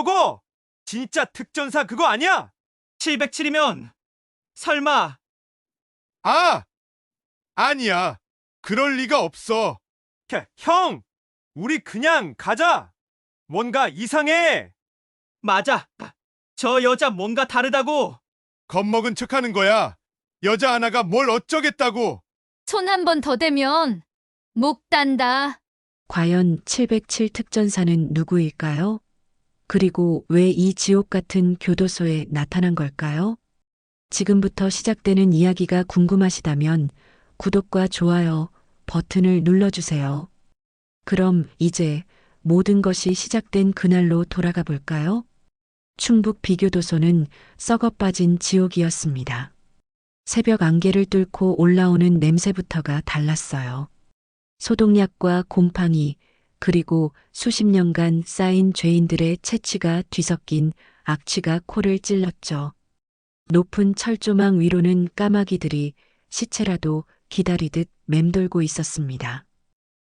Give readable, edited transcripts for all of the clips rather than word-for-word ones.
저거 진짜 특전사 그거 아니야? 707이면 설마 아! 아니야. 그럴 리가 없어. 형, 우리 그냥 가자. 뭔가 이상해. 맞아. 저 여자 뭔가 다르다고. 겁먹은 척하는 거야. 여자 하나가 뭘 어쩌겠다고. 손 한 번 더 대면 목 단다. 과연 707 특전사는 누구일까요? 그리고 왜 이 지옥 같은 교도소에 나타난 걸까요? 지금부터 시작되는 이야기가 궁금하시다면 구독과 좋아요 버튼을 눌러주세요. 그럼 이제 모든 것이 시작된 그날로 돌아가 볼까요? 충북 비교도소는 썩어 빠진 지옥이었습니다. 새벽 안개를 뚫고 올라오는 냄새부터가 달랐어요. 소독약과 곰팡이, 그리고 수십 년간 쌓인 죄인들의 채취가 뒤섞인 악취가 코를 찔렀죠. 높은 철조망 위로는 까마귀들이 시체라도 기다리듯 맴돌고 있었습니다.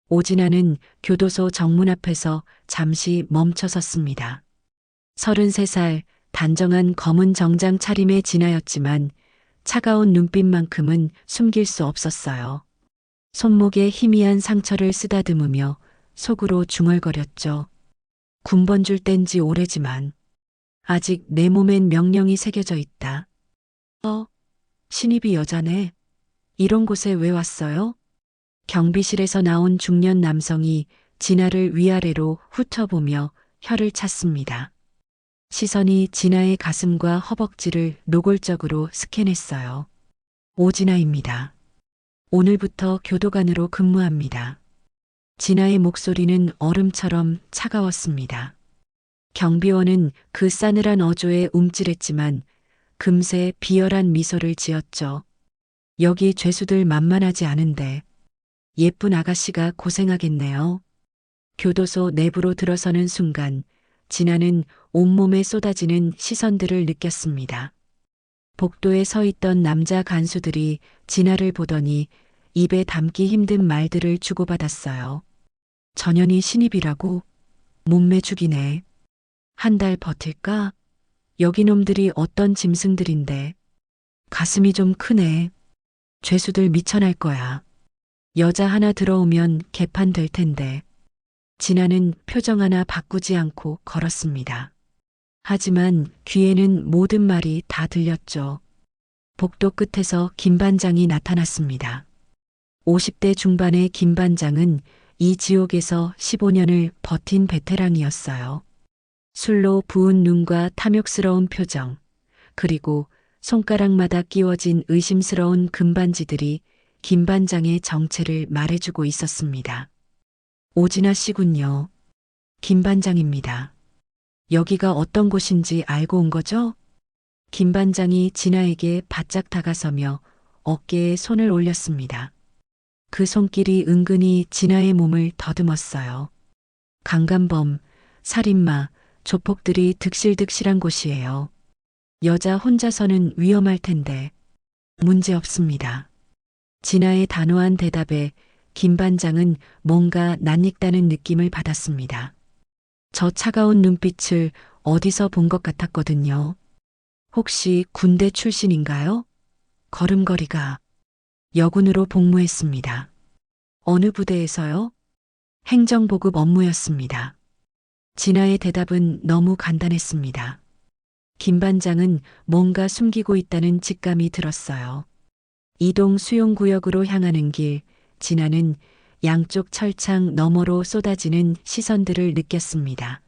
오진아는 교도소 정문 앞에서 잠시 멈춰 섰습니다. 33살 단정한 검은 정장 차림의 진아였지만 차가운 눈빛만큼은 숨길 수 없었어요. 손목에 희미한 상처를 쓰다듬으며 속으로 중얼거렸죠. 군번줄 뗀지 오래지만 아직 내 몸엔 명령이 새겨져 있다. 신입이 여자네. 이런 곳에 왜 왔어요? 경비실에서 나온 중년 남성이 진아를 위아래로 훑어보며 혀를 찼습니다. 시선이 진아의 가슴과 허벅지를 노골적으로 스캔했어요. 오진아입니다. 오늘부터 교도관으로 근무합니다. 진아의 목소리는 얼음처럼 차가웠습니다. 경비원은 그 싸늘한 어조에 움찔했지만 금세 비열한 미소를 지었죠. 여기 죄수들 만만하지 않은데 예쁜 아가씨가 고생하겠네요. 교도소 내부로 들어서는 순간 진아는 온몸에 쏟아지는 시선들을 느꼈습니다. 복도에 서 있던 남자 간수들이 진아를 보더니 입에 담기 힘든 말들을 주고받았어요. 전현이 신입이라고? 몸매 죽이네. 한 달 버틸까? 여기 놈들이 어떤 짐승들인데. 가슴이 좀 크네. 죄수들 미쳐날 거야. 여자 하나 들어오면 개판될 텐데. 진아는 표정 하나 바꾸지 않고 걸었습니다. 하지만 귀에는 모든 말이 다 들렸죠. 복도 끝에서 김 반장이 나타났습니다. 50대 중반의 김 반장은 이 지옥에서 15년을 버틴 베테랑이었어요. 술로 부은 눈과 탐욕스러운 표정, 그리고 손가락마다 끼워진 의심스러운 금반지들이 김 반장의 정체를 말해주고 있었습니다. 오진아 씨군요. 김 반장입니다. 여기가 어떤 곳인지 알고 온 거죠? 김 반장이 진아에게 바짝 다가서며 어깨에 손을 올렸습니다. 그 손길이 은근히 진아의 몸을 더듬었어요. 강간범, 살인마, 조폭들이 득실득실한 곳이에요. 여자 혼자서는 위험할 텐데 문제 없습니다. 진아의 단호한 대답에 김 반장은 뭔가 낯익다는 느낌을 받았습니다. 저 차가운 눈빛을 어디서 본 것 같았거든요. 혹시 군대 출신인가요? 걸음걸이가 여군으로 복무했습니다. 어느 부대에서요? 행정보급 업무였습니다. 진아의 대답은 너무 간단했습니다. 김 반장은 뭔가 숨기고 있다는 직감이 들었어요. 이동 수용구역으로 향하는 길, 진아는 양쪽 철창 너머로 쏟아지는 시선들을 느꼈습니다.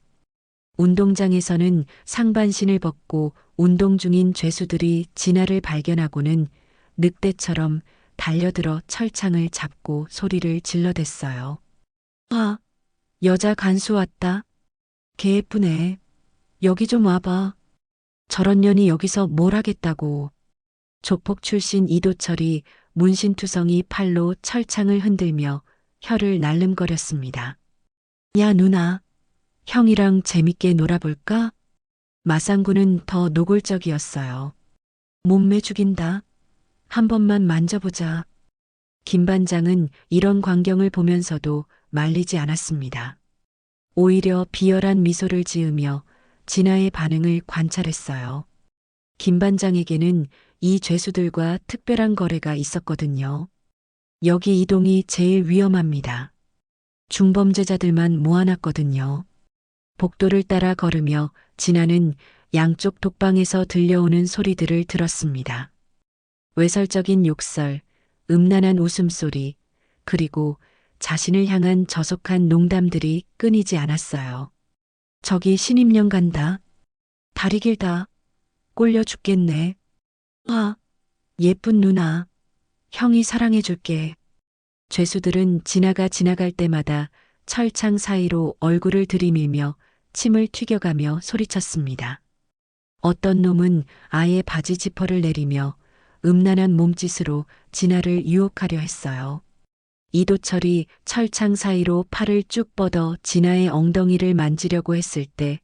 운동장에서는 상반신을 벗고 운동 중인 죄수들이 진아를 발견하고는 늑대처럼 달려들어 철창을 잡고 소리를 질러댔어요. 아, 여자 간수 왔다. 개 예쁘네. 여기 좀 와봐. 저런 년이 여기서 뭘 하겠다고. 조폭 출신 이도철이 문신투성이 팔로 철창을 흔들며 혀를 날름거렸습니다. 야 누나, 형이랑 재밌게 놀아볼까? 마상구는 더 노골적이었어요. 몸매 죽인다. 한 번만 만져보자. 김 반장은 이런 광경을 보면서도 말리지 않았습니다. 오히려 비열한 미소를 지으며 진아의 반응을 관찰했어요. 김 반장에게는 이 죄수들과 특별한 거래가 있었거든요. 여기 이동이 제일 위험합니다. 중범죄자들만 모아놨거든요. 복도를 따라 걸으며 진아는 양쪽 독방에서 들려오는 소리들을 들었습니다. 외설적인 욕설, 음란한 웃음소리, 그리고 자신을 향한 저속한 농담들이 끊이지 않았어요. 저기 신임령 간다. 다리 길다. 꼴려 죽겠네. 아, 예쁜 누나. 형이 사랑해줄게. 죄수들은 지나갈 때마다 철창 사이로 얼굴을 들이밀며 침을 튀겨가며 소리쳤습니다. 어떤 놈은 아예 바지 지퍼를 내리며 음란한 몸짓으로 진아를 유혹하려 했어요. 이도철이 철창 사이로 팔을 쭉 뻗어 진아의 엉덩이를 만지려고 했을 때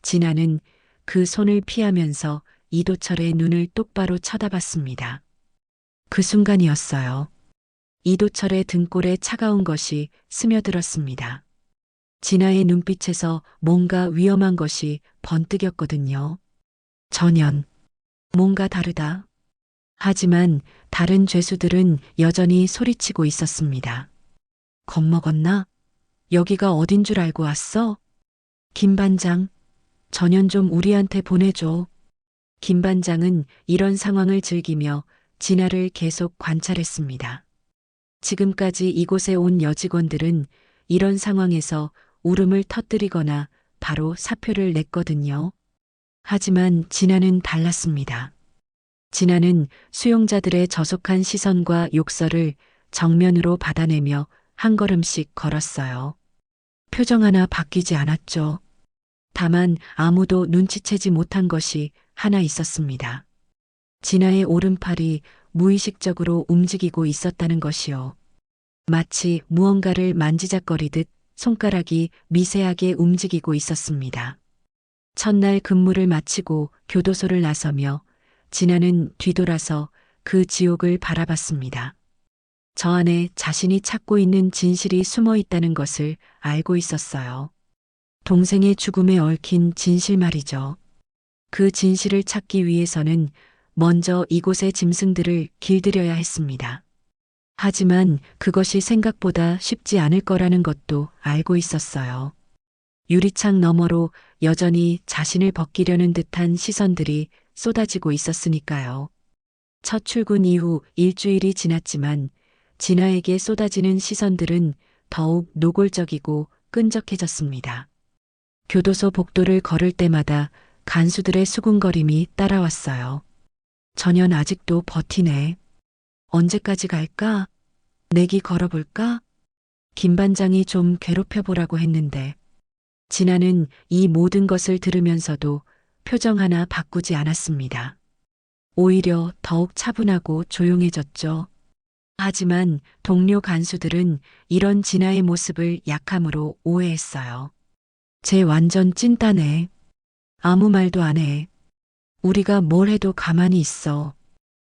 진아는 그 손을 피하면서 이도철의 눈을 똑바로 쳐다봤습니다. 그 순간이었어요. 이도철의 등골에 차가운 것이 스며들었습니다. 진아의 눈빛에서 뭔가 위험한 것이 번뜩였거든요. 전현, 뭔가 다르다. 하지만 다른 죄수들은 여전히 소리치고 있었습니다. 겁먹었나? 여기가 어딘 줄 알고 왔어? 김 반장, 전현 좀 우리한테 보내줘. 김 반장은 이런 상황을 즐기며 진아를 계속 관찰했습니다. 지금까지 이곳에 온 여직원들은 이런 상황에서 울음을 터뜨리거나 바로 사표를 냈거든요. 하지만 진아는 달랐습니다. 진아는 수용자들의 저속한 시선과 욕설을 정면으로 받아내며 한 걸음씩 걸었어요. 표정 하나 바뀌지 않았죠. 다만 아무도 눈치채지 못한 것이 하나 있었습니다. 진아의 오른팔이 무의식적으로 움직이고 있었다는 것이요. 마치 무언가를 만지작거리듯 손가락이 미세하게 움직이고 있었습니다. 첫날 근무를 마치고 교도소를 나서며 진아는 뒤돌아서 그 지옥을 바라봤습니다. 저 안에 자신이 찾고 있는 진실이 숨어 있다는 것을 알고 있었어요. 동생의 죽음에 얽힌 진실 말이죠. 그 진실을 찾기 위해서는 먼저 이곳의 짐승들을 길들여야 했습니다. 하지만 그것이 생각보다 쉽지 않을 거라는 것도 알고 있었어요. 유리창 너머로 여전히 자신을 벗기려는 듯한 시선들이 쏟아지고 있었으니까요. 첫 출근 이후 일주일이 지났지만 진아에게 쏟아지는 시선들은 더욱 노골적이고 끈적해졌습니다. 교도소 복도를 걸을 때마다 간수들의 수군거림이 따라왔어요. 전현 아직도 버티네. 언제까지 갈까? 내기 걸어볼까? 김 반장이 좀 괴롭혀보라고 했는데 진아는 이 모든 것을 들으면서도 표정 하나 바꾸지 않았습니다. 오히려 더욱 차분하고 조용해졌죠. 하지만 동료 간수들은 이런 진아의 모습을 약함으로 오해했어요. 쟤 완전 찐따네. 아무 말도 안 해. 우리가 뭘 해도 가만히 있어.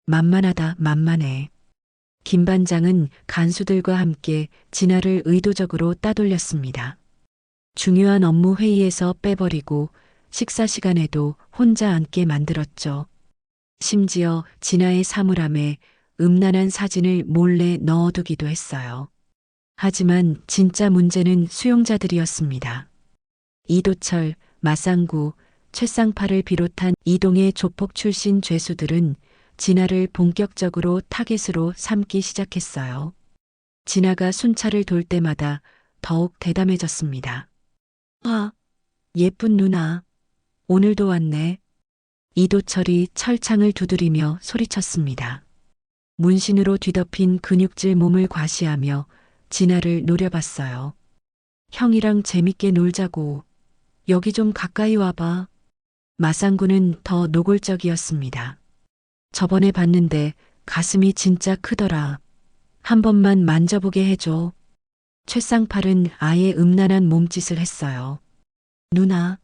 만만하다, 만만해. 김 반장은 간수들과 함께 진아를 의도적으로 따돌렸습니다. 중요한 업무 회의에서 빼버리고 식사 시간에도 혼자 앉게 만들었죠. 심지어 진아의 사물함에 음란한 사진을 몰래 넣어두기도 했어요. 하지만 진짜 문제는 수용자들이었습니다. 이도철, 마상구, 최쌍팔을 비롯한 이동의 조폭 출신 죄수들은 진아를 본격적으로 타겟으로 삼기 시작했어요. 진아가 순찰을 돌 때마다 더욱 대담해졌습니다. 아, 예쁜 누나. 오늘도 왔네. 이도철이 철창을 두드리며 소리쳤습니다. 문신으로 뒤덮인 근육질 몸을 과시하며 진아를 노려봤어요. 형이랑 재밌게 놀자고. 여기 좀 가까이 와봐. 마상구는 더 노골적이었습니다. 저번에 봤는데 가슴이 진짜 크더라. 한 번만 만져보게 해줘. 최쌍팔은 아예 음란한 몸짓을 했어요. 누나,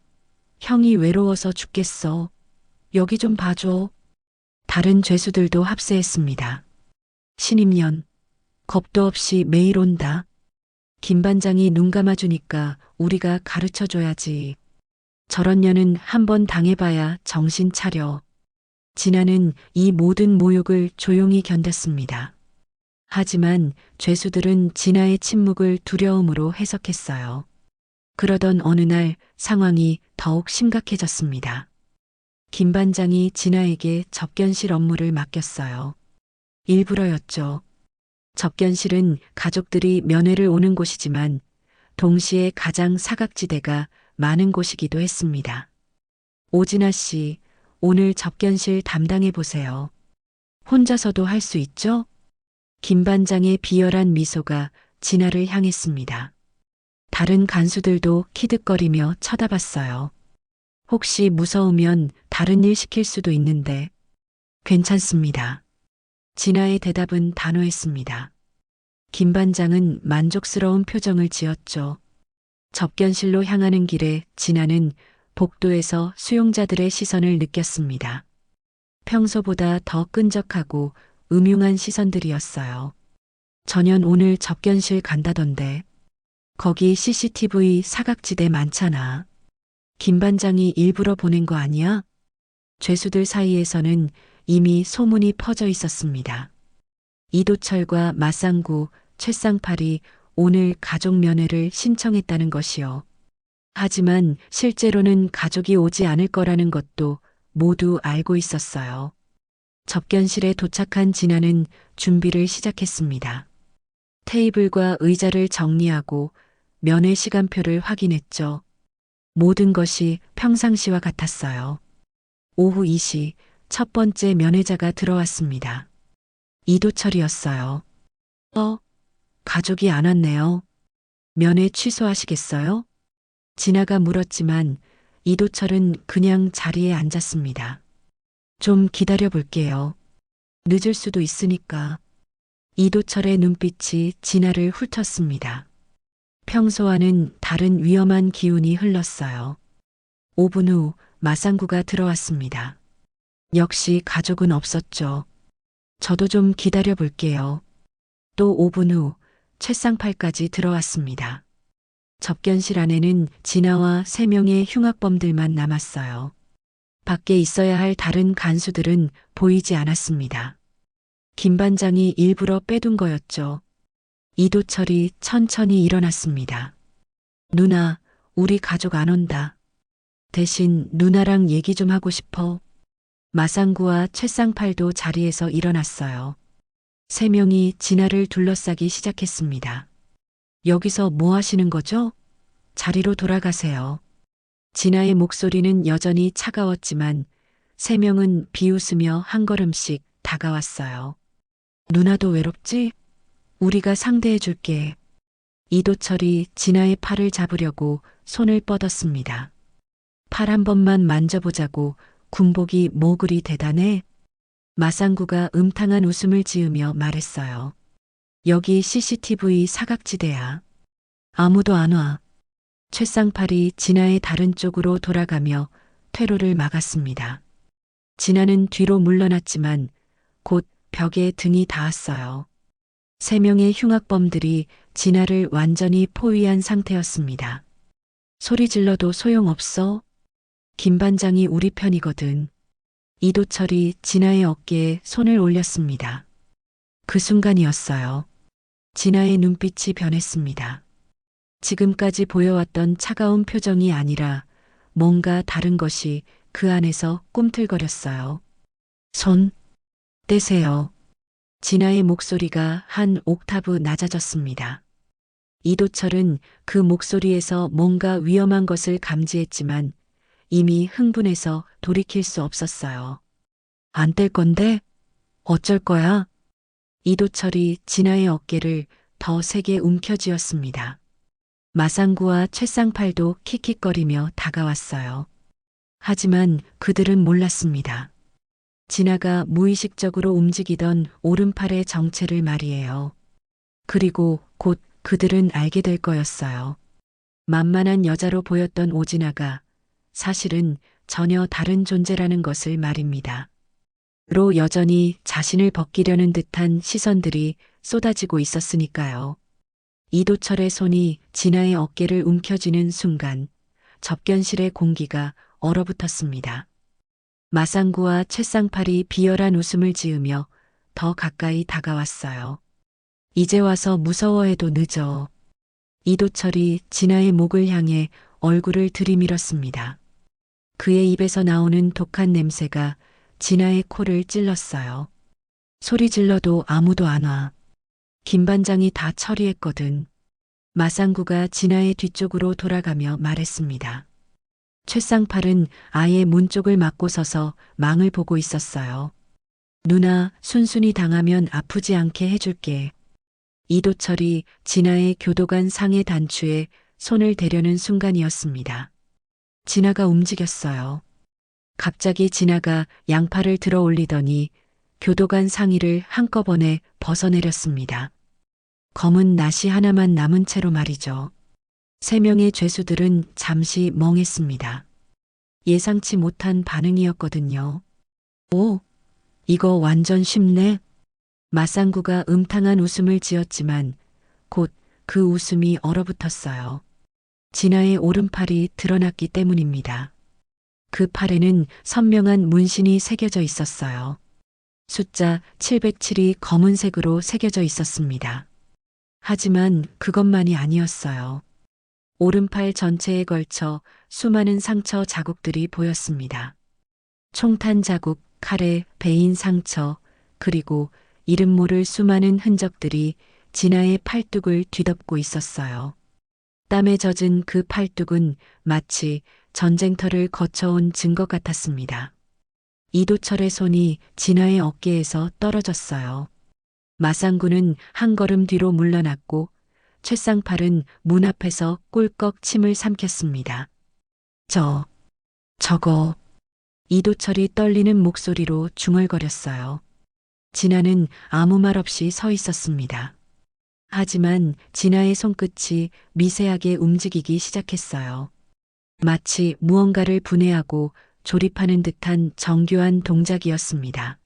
형이 외로워서 죽겠어. 여기 좀 봐줘. 다른 죄수들도 합세했습니다. 신임년, 겁도 없이 매일 온다. 김 반장이 눈 감아주니까 우리가 가르쳐줘야지. 저런 년은 한번 당해봐야 정신 차려. 진아는 이 모든 모욕을 조용히 견뎠습니다. 하지만 죄수들은 진아의 침묵을 두려움으로 해석했어요. 그러던 어느 날 상황이 더욱 심각해졌습니다. 김 반장이 진아에게 접견실 업무를 맡겼어요. 일부러였죠. 접견실은 가족들이 면회를 오는 곳이지만 동시에 가장 사각지대가 많은 곳이기도 했습니다. 오진아 씨, 오늘 접견실 담당해 보세요. 혼자서도 할 수 있죠? 김 반장의 비열한 미소가 진아를 향했습니다. 다른 간수들도 키득거리며 쳐다봤어요. 혹시 무서우면 다른 일 시킬 수도 있는데. 괜찮습니다. 진아의 대답은 단호했습니다. 김 반장은 만족스러운 표정을 지었죠. 접견실로 향하는 길에 진아는 복도에서 수용자들의 시선을 느꼈습니다. 평소보다 더 끈적하고 음흉한 시선들이었어요. 전현 오늘 접견실 간다던데. 거기 CCTV 사각지대 많잖아. 김 반장이 일부러 보낸 거 아니야? 죄수들 사이에서는 이미 소문이 퍼져 있었습니다. 이도철과 마상구, 최쌍팔이 오늘 가족 면회를 신청했다는 것이요. 하지만 실제로는 가족이 오지 않을 거라는 것도 모두 알고 있었어요. 접견실에 도착한 진아는 준비를 시작했습니다. 테이블과 의자를 정리하고 면회 시간표를 확인했죠. 모든 것이 평상시와 같았어요. 오후 2시 첫 번째 면회자가 들어왔습니다. 이도철이었어요. 가족이 안 왔네요. 면회 취소하시겠어요? 진아가 물었지만 이도철은 그냥 자리에 앉았습니다. 좀 기다려 볼게요. 늦을 수도 있으니까. 이도철의 눈빛이 진아를 훑었습니다. 평소와는 다른 위험한 기운이 흘렀어요. 5분 후 마상구가 들어왔습니다. 역시 가족은 없었죠. 저도 좀 기다려 볼게요. 또 5분 후 최쌍팔까지 들어왔습니다. 접견실 안에는 진아와 3명의 흉악범들만 남았어요. 밖에 있어야 할 다른 간수들은 보이지 않았습니다. 김 반장이 일부러 빼둔 거였죠. 이도철이 천천히 일어났습니다. 누나, 우리 가족 안 온다. 대신 누나랑 얘기 좀 하고 싶어. 마상구와 최쌍팔도 자리에서 일어났어요. 3명이 진아를 둘러싸기 시작했습니다. 여기서 뭐 하시는 거죠? 자리로 돌아가세요. 진아의 목소리는 여전히 차가웠지만 3명은 비웃으며 한 걸음씩 다가왔어요. 누나도 외롭지? 우리가 상대해 줄게. 이도철이 진아의 팔을 잡으려고 손을 뻗었습니다. 팔 한 번만 만져보자고 군복이 뭐 그리 대단해? 마상구가 음탕한 웃음을 지으며 말했어요. 여기 CCTV 사각지대야. 아무도 안 와. 최쌍팔이 진아의 다른 쪽으로 돌아가며 퇴로를 막았습니다. 진아는 뒤로 물러났지만 곧 벽에 등이 닿았어요. 3명의 흉악범들이 진아를 완전히 포위한 상태였습니다. 소리 질러도 소용없어. 김 반장이 우리 편이거든. 이도철이 진아의 어깨에 손을 올렸습니다. 그 순간이었어요. 진아의 눈빛이 변했습니다. 지금까지 보여왔던 차가운 표정이 아니라 뭔가 다른 것이 그 안에서 꿈틀거렸어요. 손 떼세요. 진아의 목소리가 한 옥타브 낮아졌습니다. 이도철은 그 목소리에서 뭔가 위험한 것을 감지했지만 이미 흥분해서 돌이킬 수 없었어요. 안 뗄 건데? 어쩔 거야? 이도철이 진아의 어깨를 더 세게 움켜쥐었습니다. 마상구와 최쌍팔도 킥킥거리며 다가왔어요. 하지만 그들은 몰랐습니다. 진아가 무의식적으로 움직이던 오른팔의 정체를 말이에요. 그리고 곧 그들은 알게 될 거였어요. 만만한 여자로 보였던 오진아가 사실은 전혀 다른 존재라는 것을 말입니다. 로 여전히 자신을 벗기려는 듯한 시선들이 쏟아지고 있었으니까요. 이도철의 손이 진아의 어깨를 움켜쥐는 순간 접견실의 공기가 얼어붙었습니다. 마상구와 최쌍팔이 비열한 웃음을 지으며 더 가까이 다가왔어요. 이제 와서 무서워해도 늦어. 이도철이 진아의 목을 향해 얼굴을 들이밀었습니다. 그의 입에서 나오는 독한 냄새가 진아의 코를 찔렀어요. 소리 질러도 아무도 안 와. 김 반장이 다 처리했거든. 마상구가 진아의 뒤쪽으로 돌아가며 말했습니다. 최쌍팔은 아예 문 쪽을 막고 서서 망을 보고 있었어요. 누나, 순순히 당하면 아프지 않게 해줄게. 이도철이 진아의 교도관 상의 단추에 손을 대려는 순간이었습니다. 진아가 움직였어요. 갑자기 진아가 양팔을 들어 올리더니 교도관 상의를 한꺼번에 벗어내렸습니다. 검은 낫이 하나만 남은 채로 말이죠. 3명의 죄수들은 잠시 멍했습니다. 예상치 못한 반응이었거든요. 오, 이거 완전 쉽네. 마상구가 음탕한 웃음을 지었지만 곧 그 웃음이 얼어붙었어요. 진아의 오른팔이 드러났기 때문입니다. 그 팔에는 선명한 문신이 새겨져 있었어요. 숫자 707이 검은색으로 새겨져 있었습니다. 하지만 그것만이 아니었어요. 오른팔 전체에 걸쳐 수많은 상처 자국들이 보였습니다. 총탄 자국, 칼에 베인 상처, 그리고 이름 모를 수많은 흔적들이 진아의 팔뚝을 뒤덮고 있었어요. 땀에 젖은 그 팔뚝은 마치 전쟁터를 거쳐온 증거 같았습니다. 이도철의 손이 진아의 어깨에서 떨어졌어요. 마상구는 한 걸음 뒤로 물러났고 최쌍팔은 문 앞에서 꿀꺽 침을 삼켰습니다. 저거. 이도철이 떨리는 목소리로 중얼거렸어요. 진아는 아무 말 없이 서 있었습니다. 하지만 진아의 손끝이 미세하게 움직이기 시작했어요. 마치 무언가를 분해하고 조립하는 듯한 정교한 동작이었습니다.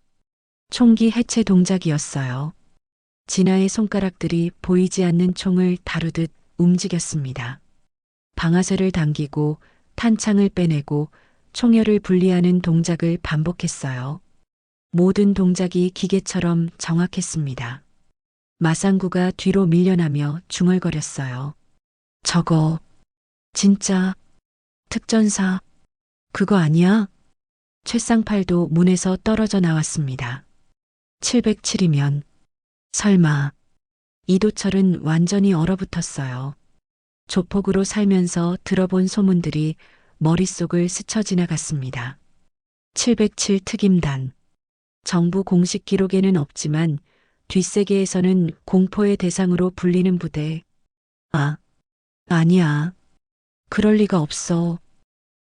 총기 해체 동작이었어요. 진아의 손가락들이 보이지 않는 총을 다루듯 움직였습니다. 방아쇠를 당기고 탄창을 빼내고 총열을 분리하는 동작을 반복했어요. 모든 동작이 기계처럼 정확했습니다. 마상구가 뒤로 밀려나며 중얼거렸어요. 저거 진짜 특전사 그거 아니야? 최쌍팔도 문에서 떨어져 나왔습니다. 707이면 설마. 이도철은 완전히 얼어붙었어요. 조폭으로 살면서 들어본 소문들이 머릿속을 스쳐 지나갔습니다. 707 특임단. 정부 공식 기록에는 없지만 뒷세계에서는 공포의 대상으로 불리는 부대. 아니야. 그럴 리가 없어.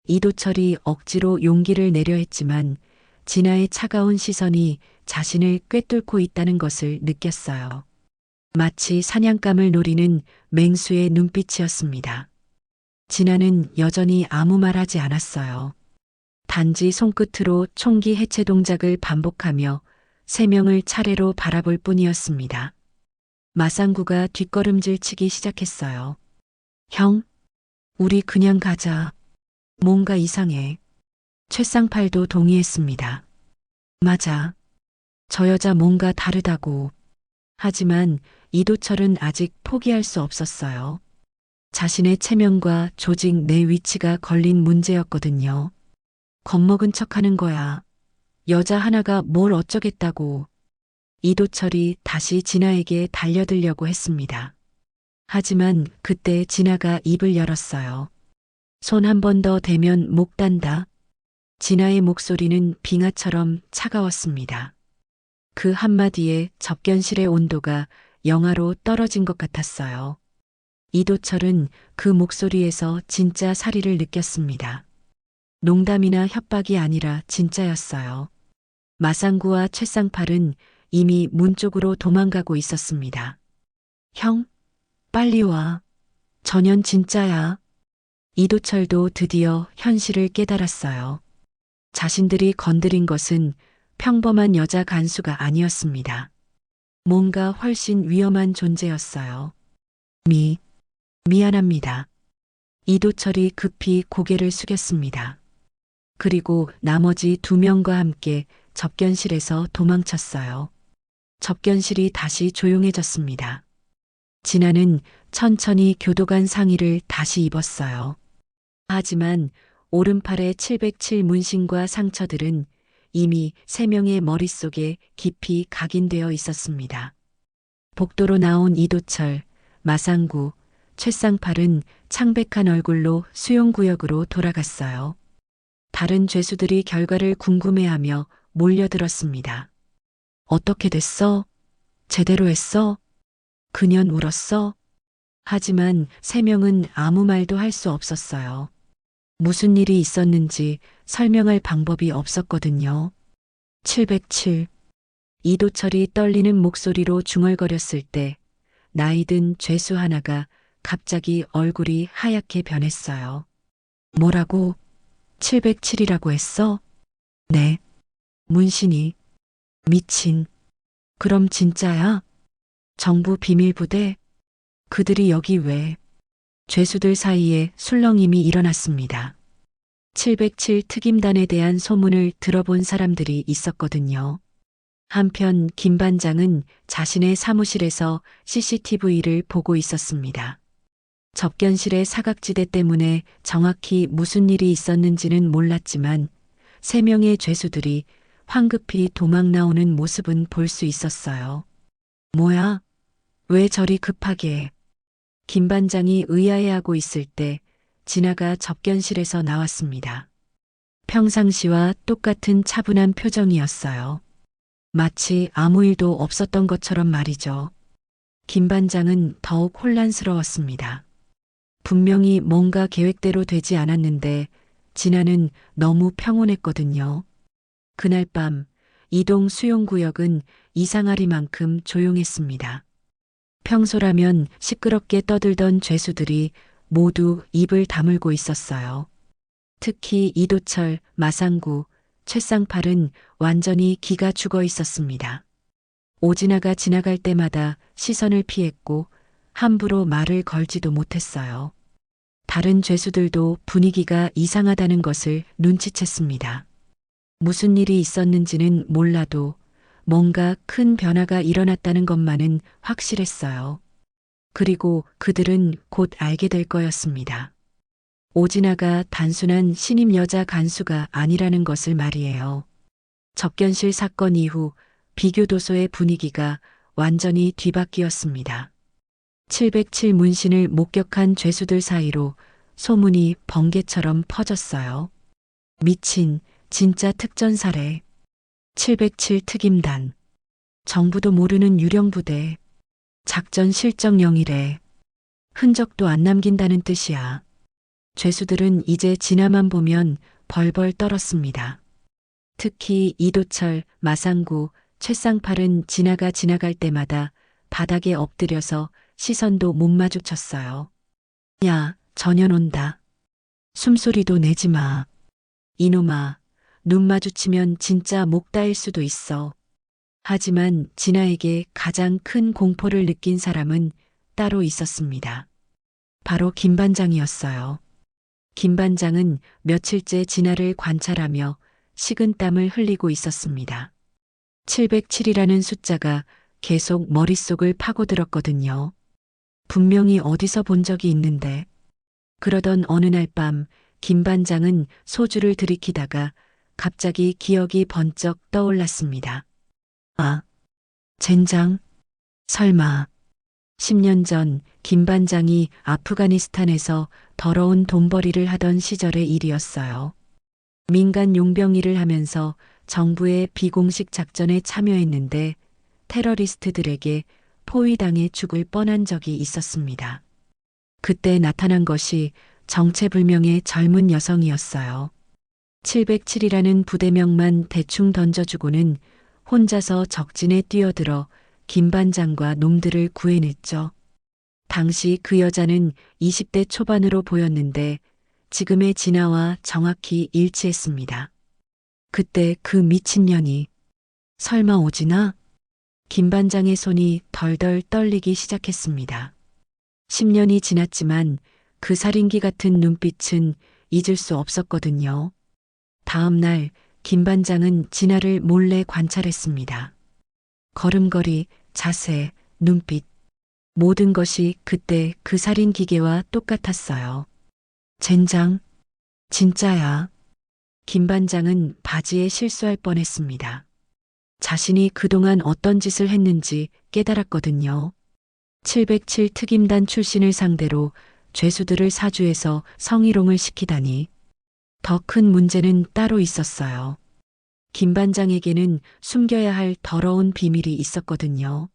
이도철이 억지로 용기를 내려 했지만 진아의 차가운 시선이 자신을 꿰뚫고 있다는 것을 느꼈어요. 마치 사냥감을 노리는 맹수의 눈빛이었습니다. 진아는 여전히 아무 말 하지 않았어요. 단지 손끝으로 총기 해체 동작을 반복하며 3명을 차례로 바라볼 뿐이었습니다. 마상구가 뒷걸음질 치기 시작했어요. 형, 우리 그냥 가자. 뭔가 이상해. 최쌍팔도 동의했습니다. 맞아. 저 여자 뭔가 다르다고. 하지만 이도철은 아직 포기할 수 없었어요. 자신의 체면과 조직 내 위치가 걸린 문제였거든요. 겁먹은 척하는 거야. 여자 하나가 뭘 어쩌겠다고. 이도철이 다시 진아에게 달려들려고 했습니다. 하지만 그때 진아가 입을 열었어요. 손 한 번 더 대면 목 단다. 진아의 목소리는 빙하처럼 차가웠습니다. 그 한마디에 접견실의 온도가 영하로 떨어진 것 같았어요. 이도철은 그 목소리에서 진짜 사리를 느꼈습니다. 농담이나 협박이 아니라 진짜였어요. 마상구와 최쌍팔은 이미 문 쪽으로 도망가고 있었습니다. 형, 빨리 와. 전현 진짜야. 이도철도 드디어 현실을 깨달았어요. 자신들이 건드린 것은 평범한 여자 간수가 아니었습니다. 뭔가 훨씬 위험한 존재였어요. 미안합니다. 이도철이 급히 고개를 숙였습니다. 그리고 나머지 2명과 함께 접견실에서 도망쳤어요. 접견실이 다시 조용해졌습니다. 진아는 천천히 교도관 상의를 다시 입었어요. 하지만 오른팔의 707 문신과 상처들은 이미 3명의 머릿속에 깊이 각인되어 있었습니다. 복도로 나온 이도철, 마상구, 최쌍팔은 창백한 얼굴로 수용구역으로 돌아갔어요. 다른 죄수들이 결과를 궁금해하며 몰려들었습니다. 어떻게 됐어? 제대로 했어? 그년 울었어? 하지만 3명은 아무 말도 할 수 없었어요. 무슨 일이 있었는지 설명할 방법이 없었거든요. 707. 이도철이 떨리는 목소리로 중얼거렸을 때 나이든 죄수 하나가 갑자기 얼굴이 하얗게 변했어요. 뭐라고? 707이라고 했어? 네. 문신이. 미친. 그럼 진짜야? 정부 비밀부대? 그들이 여기 왜? 죄수들 사이에 술렁임이 일어났습니다. 707 특임단에 대한 소문을 들어본 사람들이 있었거든요. 한편 김 반장은 자신의 사무실에서 CCTV를 보고 있었습니다. 접견실의 사각지대 때문에 정확히 무슨 일이 있었는지는 몰랐지만 3명의 죄수들이 황급히 도망 나오는 모습은 볼 수 있었어요. 뭐야? 왜 저리 급하게? 김 반장이 의아해하고 있을 때 진아가 접견실에서 나왔습니다. 평상시와 똑같은 차분한 표정이었어요. 마치 아무 일도 없었던 것처럼 말이죠. 김 반장은 더욱 혼란스러웠습니다. 분명히 뭔가 계획대로 되지 않았는데 진아는 너무 평온했거든요. 그날 밤 이동 수용구역은 이상하리만큼 조용했습니다. 평소라면 시끄럽게 떠들던 죄수들이 모두 입을 다물고 있었어요. 특히 이도철, 마상구, 최쌍팔은 완전히 기가 죽어 있었습니다. 오진아가 지나갈 때마다 시선을 피했고 함부로 말을 걸지도 못했어요. 다른 죄수들도 분위기가 이상하다는 것을 눈치챘습니다. 무슨 일이 있었는지는 몰라도 뭔가 큰 변화가 일어났다는 것만은 확실했어요. 그리고 그들은 곧 알게 될 거였습니다. 오진아가 단순한 신임 여자 간수가 아니라는 것을 말이에요. 접견실 사건 이후 비교도소의 분위기가 완전히 뒤바뀌었습니다. 707 문신을 목격한 죄수들 사이로 소문이 번개처럼 퍼졌어요. 미친, 진짜 특전사래. 707 특임단. 정부도 모르는 유령부대. 작전 실정령이래. 흔적도 안 남긴다는 뜻이야. 죄수들은 이제 진아만 보면 벌벌 떨었습니다. 특히 이도철, 마상구, 최쌍팔은 진아가 지나갈 때마다 바닥에 엎드려서 시선도 못 마주쳤어요. 야, 전현 온다. 숨소리도 내지 마. 이놈아, 눈 마주치면 진짜 목 따일 수도 있어. 하지만 진아에게 가장 큰 공포를 느낀 사람은 따로 있었습니다. 바로 김 반장이었어요. 김 반장은 며칠째 진아를 관찰하며 식은땀을 흘리고 있었습니다. 707이라는 숫자가 계속 머릿속을 파고들었거든요. 분명히 어디서 본 적이 있는데. 그러던 어느 날 밤 김 반장은 소주를 들이키다가 갑자기 기억이 번쩍 떠올랐습니다. 아, 젠장? 설마. 10년 전 김 반장이 아프가니스탄에서 더러운 돈벌이를 하던 시절의 일이었어요. 민간 용병 일을 하면서 정부의 비공식 작전에 참여했는데 테러리스트들에게 포위당해 죽을 뻔한 적이 있었습니다. 그때 나타난 것이 정체불명의 젊은 여성이었어요. 707이라는 부대명만 대충 던져주고는 혼자서 적진에 뛰어들어 김 반장과 놈들을 구해냈죠. 당시 그 여자는 20대 초반으로 보였는데 지금의 진아와 정확히 일치했습니다. 그때 그 미친년이 설마 오지나? 김 반장의 손이 덜덜 떨리기 시작했습니다. 10년이 지났지만 그 살인기 같은 눈빛은 잊을 수 없었거든요. 다음 날 김 반장은 진아를 몰래 관찰했습니다. 걸음걸이, 자세, 눈빛, 모든 것이 그때 그 살인 기계와 똑같았어요. 젠장, 진짜야. 김 반장은 바지에 실수할 뻔했습니다. 자신이 그동안 어떤 짓을 했는지 깨달았거든요. 707 특임단 출신을 상대로 죄수들을 사주해서 성희롱을 시키다니. 더 큰 문제는 따로 있었어요. 김 반장에게는 숨겨야 할 더러운 비밀이 있었거든요.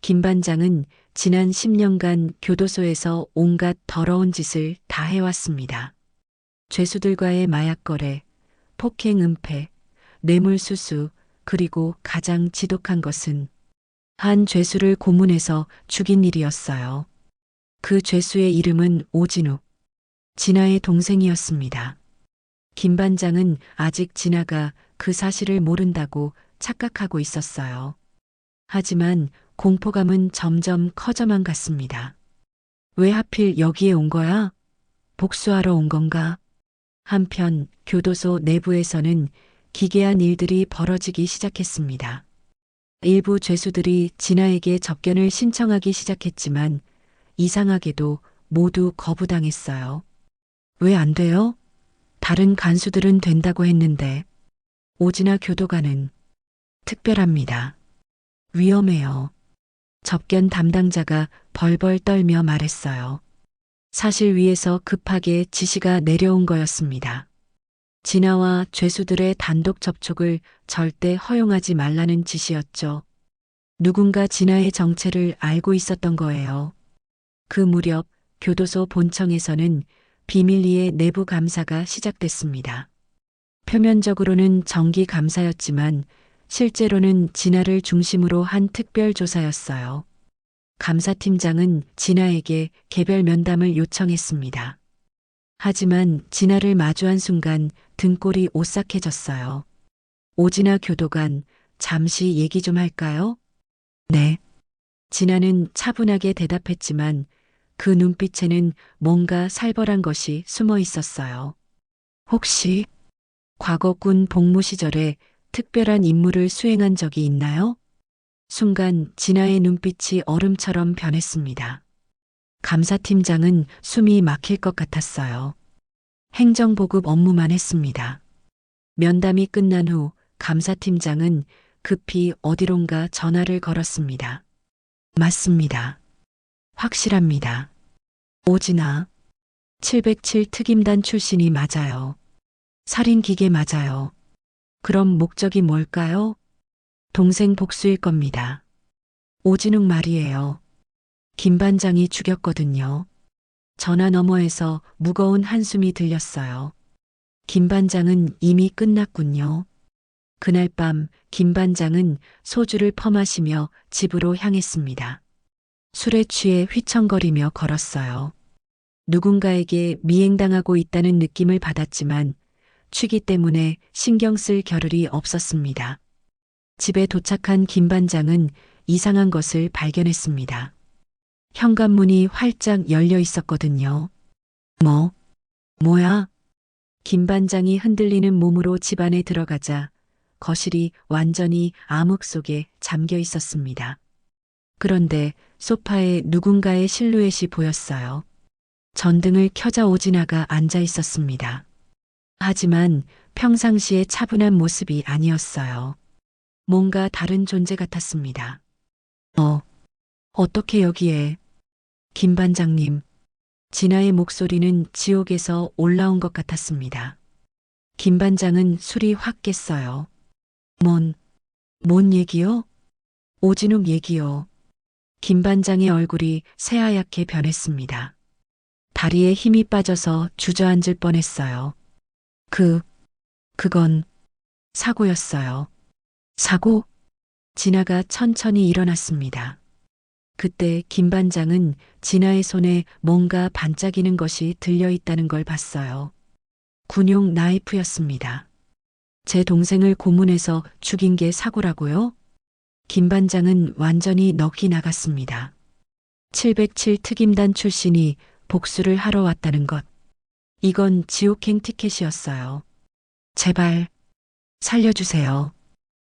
김 반장은 지난 10년간 교도소에서 온갖 더러운 짓을 다 해왔습니다. 죄수들과의 마약 거래, 폭행 은폐, 뇌물 수수, 그리고 가장 지독한 것은 한 죄수를 고문해서 죽인 일이었어요. 그 죄수의 이름은 오진욱, 진아의 동생이었습니다. 김 반장은 아직 진아가 그 사실을 모른다고 착각하고 있었어요. 하지만 공포감은 점점 커져만 갔습니다. 왜 하필 여기에 온 거야? 복수하러 온 건가? 한편 교도소 내부에서는 기괴한 일들이 벌어지기 시작했습니다. 일부 죄수들이 진아에게 접견을 신청하기 시작했지만 이상하게도 모두 거부당했어요. 왜 안 돼요? 다른 간수들은 된다고 했는데. 오진아 교도관은 특별합니다. 위험해요. 접견 담당자가 벌벌 떨며 말했어요. 사실 위에서 급하게 지시가 내려온 거였습니다. 진아와 죄수들의 단독 접촉을 절대 허용하지 말라는 지시였죠. 누군가 진아의 정체를 알고 있었던 거예요. 그 무렵 교도소 본청에서는 비밀리에 내부 감사가 시작됐습니다. 표면적으로는 정기 감사였지만 실제로는 진아를 중심으로 한 특별 조사였어요. 감사팀장은 진아에게 개별 면담을 요청했습니다. 하지만 진아를 마주한 순간 등골이 오싹해졌어요. 오진아 교도관, 잠시 얘기 좀 할까요? 네. 진아는 차분하게 대답했지만 그 눈빛에는 뭔가 살벌한 것이 숨어 있었어요. 혹시 과거 군 복무 시절에 특별한 임무를 수행한 적이 있나요? 순간 진아의 눈빛이 얼음처럼 변했습니다. 감사팀장은 숨이 막힐 것 같았어요. 행정보급 업무만 했습니다. 면담이 끝난 후 감사팀장은 급히 어디론가 전화를 걸었습니다. 맞습니다. 확실합니다. 오진아, 707 특임단 출신이 맞아요. 살인기계 맞아요. 그럼 목적이 뭘까요? 동생 복수일 겁니다. 오진욱 말이에요. 김 반장이 죽였거든요. 전화 너머에서 무거운 한숨이 들렸어요. 김 반장은 이미 끝났군요. 그날 밤 김 반장은 소주를 퍼마시며 집으로 향했습니다. 술에 취해 휘청거리며 걸었어요. 누군가에게 미행당하고 있다는 느낌을 받았지만 취기 때문에 신경 쓸 겨를이 없었습니다. 집에 도착한 김 반장은 이상한 것을 발견했습니다. 현관문이 활짝 열려 있었거든요. 뭐야? 김 반장이 흔들리는 몸으로 집 안에 들어가자 거실이 완전히 암흑 속에 잠겨 있었습니다. 그런데 소파에 누군가의 실루엣이 보였어요. 전등을 켜자 오진아가 앉아 있었습니다. 하지만 평상시의 차분한 모습이 아니었어요. 뭔가 다른 존재 같았습니다. 어떻게 여기에? 김 반장님. 진아의 목소리는 지옥에서 올라온 것 같았습니다. 김 반장은 술이 확 깼어요. 뭔 얘기요? 오진욱 얘기요. 김 반장의 얼굴이 새하얗게 변했습니다. 다리에 힘이 빠져서 주저앉을 뻔했어요. 그건 사고였어요. 사고? 진아가 천천히 일어났습니다. 그때 김 반장은 진아의 손에 뭔가 반짝이는 것이 들려있다는 걸 봤어요. 군용 나이프였습니다. 제 동생을 고문해서 죽인 게 사고라고요? 김 반장은 완전히 넋이 나갔습니다. 707 특임단 출신이 복수를 하러 왔다는 것. 이건 지옥행 티켓이었어요. 제발 살려주세요.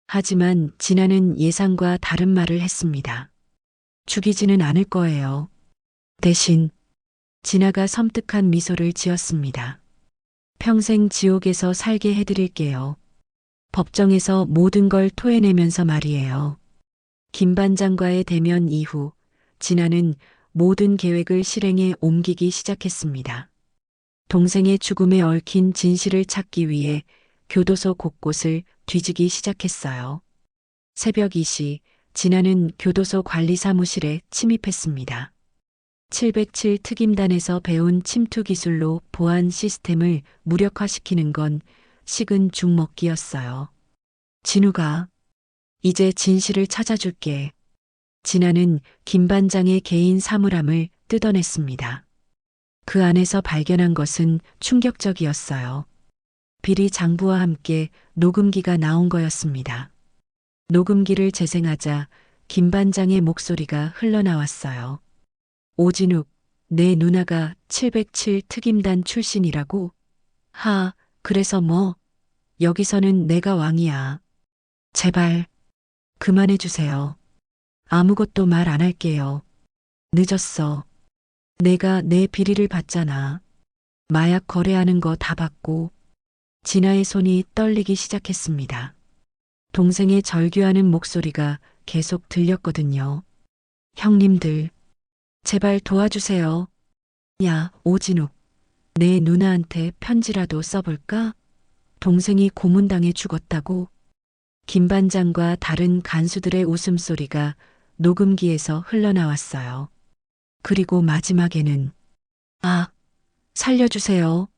하지만 진아는 예상과 다른 말을 했습니다. 죽이지는 않을 거예요. 대신 진아가 섬뜩한 미소를 지었습니다. 평생 지옥에서 살게 해드릴게요. 법정에서 모든 걸 토해내면서 말이에요. 김 반장과의 대면 이후 진아는 모든 계획을 실행에 옮기기 시작했습니다. 동생의 죽음에 얽힌 진실을 찾기 위해 교도소 곳곳을 뒤지기 시작했어요. 새벽 2시 진아는 교도소 관리 사무실에 침입했습니다. 707 특임단에서 배운 침투 기술로 보안 시스템을 무력화시키는 건 식은 죽 먹기였어요. 진우가 이제 진실을 찾아줄게. 진아는 김 반장의 개인 사물함을 뜯어냈습니다. 그 안에서 발견한 것은 충격적이었어요. 비리 장부와 함께 녹음기가 나온 거였습니다. 녹음기를 재생하자 김 반장의 목소리가 흘러나왔어요. 오진욱, 내 누나가 707 특임단 출신이라고? 그래서 뭐? 여기서는 내가 왕이야. 제발, 그만해주세요. 아무것도 말 안 할게요. 늦었어. 내가 내 비리를 봤잖아. 마약 거래하는 거 다 봤고. 진아의 손이 떨리기 시작했습니다. 동생의 절규하는 목소리가 계속 들렸거든요. 형님들, 제발 도와주세요. 야, 오진욱, 내 누나한테 편지라도 써볼까? 동생이 고문당해 죽었다고. 김 반장과 다른 간수들의 웃음소리가 녹음기에서 흘러나왔어요. 그리고 마지막에는 살려주세요.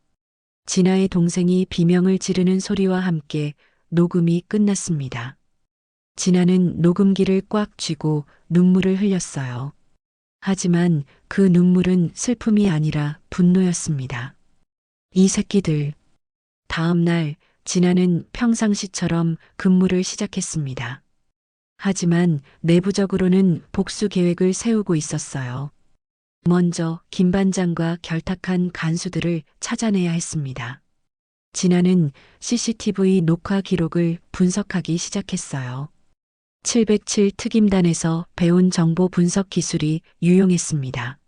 진아의 동생이 비명을 지르는 소리와 함께 녹음이 끝났습니다. 진아는 녹음기를 꽉 쥐고 눈물을 흘렸어요. 하지만 그 눈물은 슬픔이 아니라 분노였습니다. 이 새끼들. 다음 날 진아는 평상시처럼 근무를 시작했습니다. 하지만 내부적으로는 복수 계획을 세우고 있었어요. 먼저 김 반장과 결탁한 간수들을 찾아내야 했습니다. 진아는 CCTV 녹화 기록을 분석하기 시작했어요. 707 특임단에서 배운 정보 분석 기술이 유용했습니다.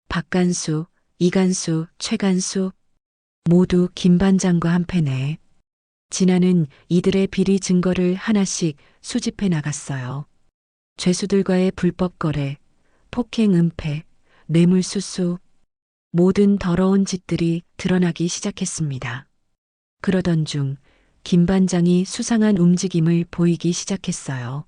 박간수, 이간수, 최간수 모두 김 반장과 한패네. 진아는 이들의 비리 증거를 하나씩 수집해 나갔어요. 죄수들과의 불법 거래, 폭행 은폐, 뇌물수수, 모든 더러운 짓들이 드러나기 시작했습니다. 그러던 중 김 반장이 수상한 움직임을 보이기 시작했어요.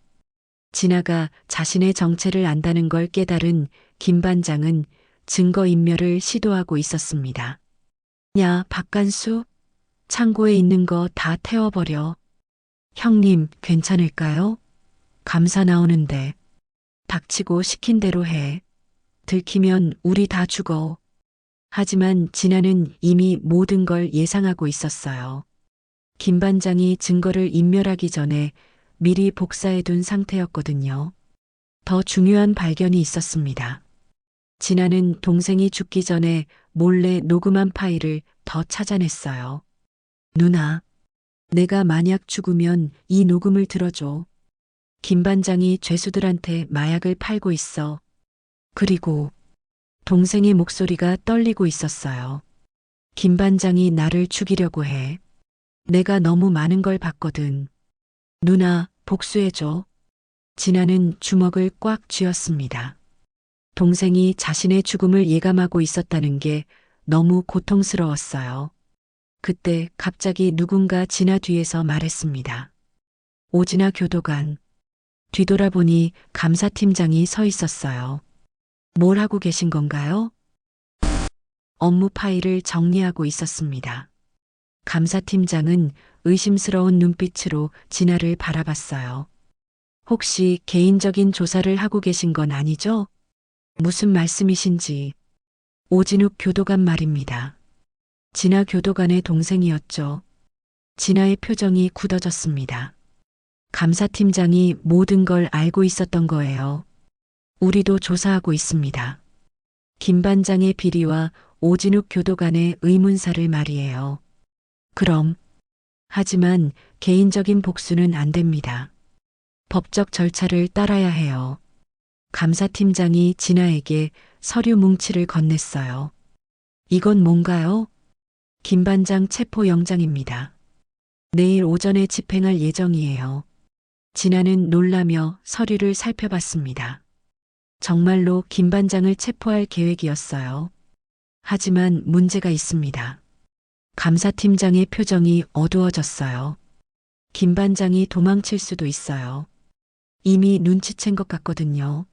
진아가 자신의 정체를 안다는 걸 깨달은 김 반장은 증거인멸을 시도하고 있었습니다. 야, 박간수, 창고에 있는 거 다 태워버려. 형님, 괜찮을까요? 감사 나오는데. 닥치고 시킨 대로 해. 들키면 우리 다 죽어. 하지만 진아는 이미 모든 걸 예상하고 있었어요. 김 반장이 증거를 인멸하기 전에 미리 복사해둔 상태였거든요. 더 중요한 발견이 있었습니다. 진아는 동생이 죽기 전에 몰래 녹음한 파일을 더 찾아냈어요. 누나, 내가 만약 죽으면 이 녹음을 들어줘. 김 반장이 죄수들한테 마약을 팔고 있어. 그리고 동생의 목소리가 떨리고 있었어요. 김 반장이 나를 죽이려고 해. 내가 너무 많은 걸 봤거든. 누나, 복수해줘. 진아는 주먹을 꽉 쥐었습니다. 동생이 자신의 죽음을 예감하고 있었다는 게 너무 고통스러웠어요. 그때 갑자기 누군가 진아 뒤에서 말했습니다. 오진아 교도관. 뒤돌아보니 감사팀장이 서 있었어요. 뭘 하고 계신 건가요? 업무 파일을 정리하고 있었습니다. 감사팀장은 의심스러운 눈빛으로 진아를 바라봤어요. 혹시 개인적인 조사를 하고 계신 건 아니죠? 무슨 말씀이신지. 오진욱 교도관 말입니다. 진아 교도관의 동생이었죠. 진아의 표정이 굳어졌습니다. 감사팀장이 모든 걸 알고 있었던 거예요. 우리도 조사하고 있습니다. 김 반장의 비리와 오진욱 교도 간의 의문사를 말이에요. 그럼, 하지만 개인적인 복수는 안 됩니다. 법적 절차를 따라야 해요. 감사팀장이 진아에게 서류 뭉치를 건넸어요. 이건 뭔가요? 김 반장 체포 영장입니다. 내일 오전에 집행할 예정이에요. 진아는 놀라며 서류를 살펴봤습니다. 정말로 김 반장을 체포할 계획이었어요. 하지만 문제가 있습니다. 감사팀장의 표정이 어두워졌어요. 김 반장이 도망칠 수도 있어요. 이미 눈치챈 것 같거든요.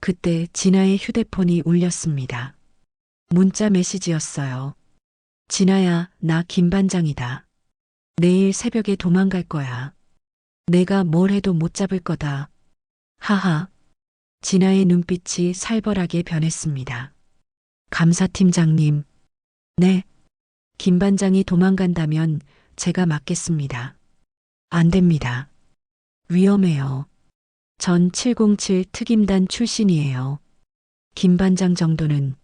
그때 진아의 휴대폰이 울렸습니다. 문자 메시지였어요. 진아야, 나 김 반장이다. 내일 새벽에 도망갈 거야. 내가 뭘 해도 못 잡을 거다. 하하. 진아의 눈빛이 살벌하게 변했습니다. 감사팀장님. 네. 김 반장이 도망간다면 제가 맡겠습니다. 안 됩니다. 위험해요. 전 707 특임단 출신이에요. 김 반장 정도는.